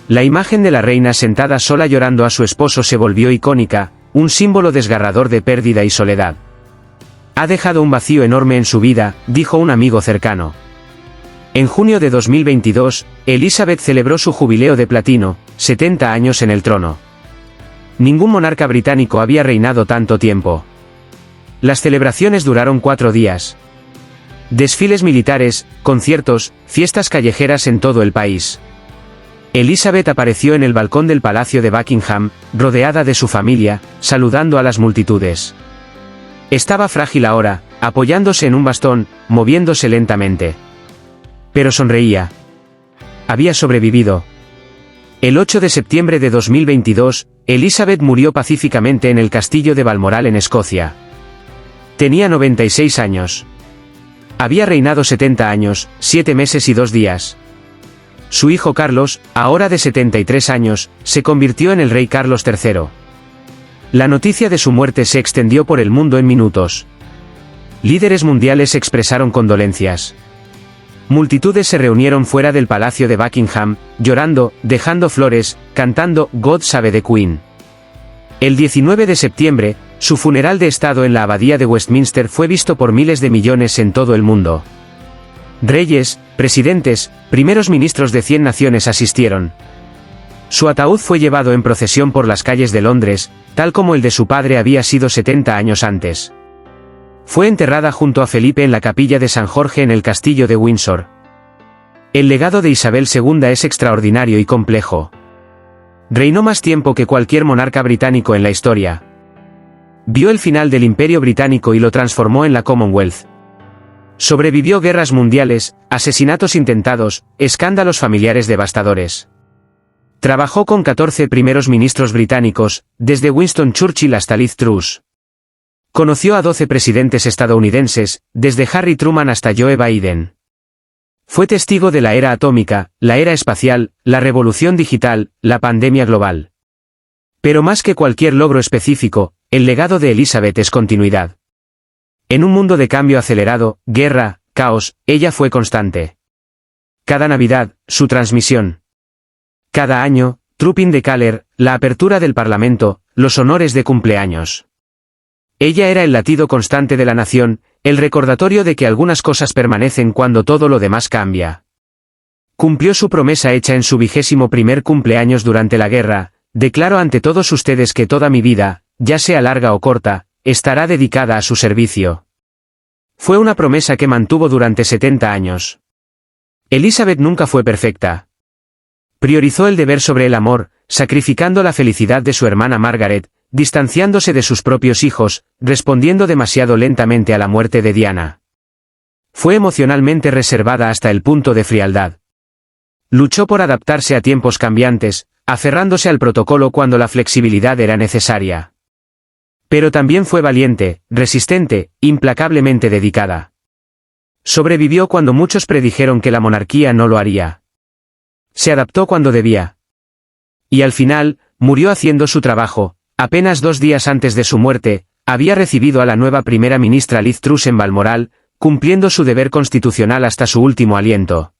La imagen de la reina sentada sola llorando a su esposo se volvió icónica, un símbolo desgarrador de pérdida y soledad. Ha dejado un vacío enorme en su vida, dijo un amigo cercano. En junio de 2022, Elizabeth celebró su jubileo de platino, 70 años en el trono. Ningún monarca británico había reinado tanto tiempo. Las celebraciones duraron 4 días. Desfiles militares, conciertos, fiestas callejeras en todo el país. Elizabeth apareció en el balcón del Palacio de Buckingham, rodeada de su familia, saludando a las multitudes. Estaba frágil ahora, apoyándose en un bastón, moviéndose lentamente. Pero sonreía. Había sobrevivido. El 8 de septiembre de 2022, Elizabeth murió pacíficamente en el castillo de Balmoral en Escocia. Tenía 96 años. Había reinado 70 años, 7 meses y 2 días. Su hijo Carlos, ahora de 73 años, se convirtió en el rey Carlos III. La noticia de su muerte se extendió por el mundo en minutos. Líderes mundiales expresaron condolencias. Multitudes se reunieron fuera del Palacio de Buckingham, llorando, dejando flores, cantando God Save the Queen. El 19 de septiembre, su funeral de estado en la abadía de Westminster fue visto por miles de millones en todo el mundo. Reyes, presidentes, primeros ministros de 100 naciones asistieron. Su ataúd fue llevado en procesión por las calles de Londres, tal como el de su padre había sido 70 años antes. Fue enterrada junto a Felipe en la capilla de San Jorge en el castillo de Windsor. El legado de Isabel II es extraordinario y complejo. Reinó más tiempo que cualquier monarca británico en la historia. Vio el final del Imperio Británico y lo transformó en la Commonwealth. Sobrevivió guerras mundiales, asesinatos intentados, escándalos familiares devastadores. Trabajó con 14 primeros ministros británicos, desde Winston Churchill hasta Liz Truss. Conoció a 12 presidentes estadounidenses, desde Harry Truman hasta Joe Biden. Fue testigo de la era atómica, la era espacial, la revolución digital, la pandemia global. Pero más que cualquier logro específico, el legado de Elizabeth es continuidad. En un mundo de cambio acelerado, guerra, caos, ella fue constante. Cada Navidad, su transmisión. Cada año, Trooping the Colour, la apertura del Parlamento, los honores de cumpleaños. Ella era el latido constante de la nación, el recordatorio de que algunas cosas permanecen cuando todo lo demás cambia. Cumplió su promesa hecha en su 21º cumpleaños durante la guerra: declaro ante todos ustedes que toda mi vida, ya sea larga o corta, estará dedicada a su servicio. Fue una promesa que mantuvo durante 70 años. Elizabeth nunca fue perfecta. Priorizó el deber sobre el amor, sacrificando la felicidad de su hermana Margaret, distanciándose de sus propios hijos, respondiendo demasiado lentamente a la muerte de Diana. Fue emocionalmente reservada hasta el punto de frialdad. Luchó por adaptarse a tiempos cambiantes, aferrándose al protocolo cuando la flexibilidad era necesaria. Pero también fue valiente, resistente, implacablemente dedicada. Sobrevivió cuando muchos predijeron que la monarquía no lo haría. Se adaptó cuando debía. Y al final, murió haciendo su trabajo. Apenas 2 días antes de su muerte, había recibido a la nueva primera ministra Liz Truss en Balmoral, cumpliendo su deber constitucional hasta su último aliento.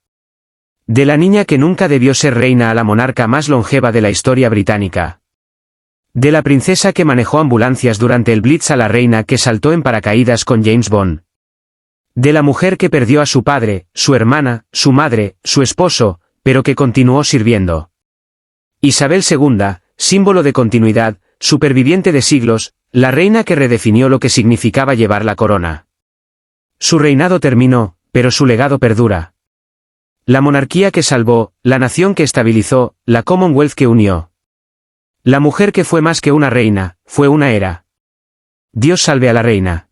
De la niña que nunca debió ser reina a la monarca más longeva de la historia británica. De la princesa que manejó ambulancias durante el Blitz a la reina que saltó en paracaídas con James Bond. De la mujer que perdió a su padre, su hermana, su madre, su esposo, pero que continuó sirviendo. Isabel II, símbolo de continuidad, superviviente de siglos, la reina que redefinió lo que significaba llevar la corona. Su reinado terminó, pero su legado perdura. La monarquía que salvó, la nación que estabilizó, la Commonwealth que unió. La mujer que fue más que una reina, fue una era. Dios salve a la reina.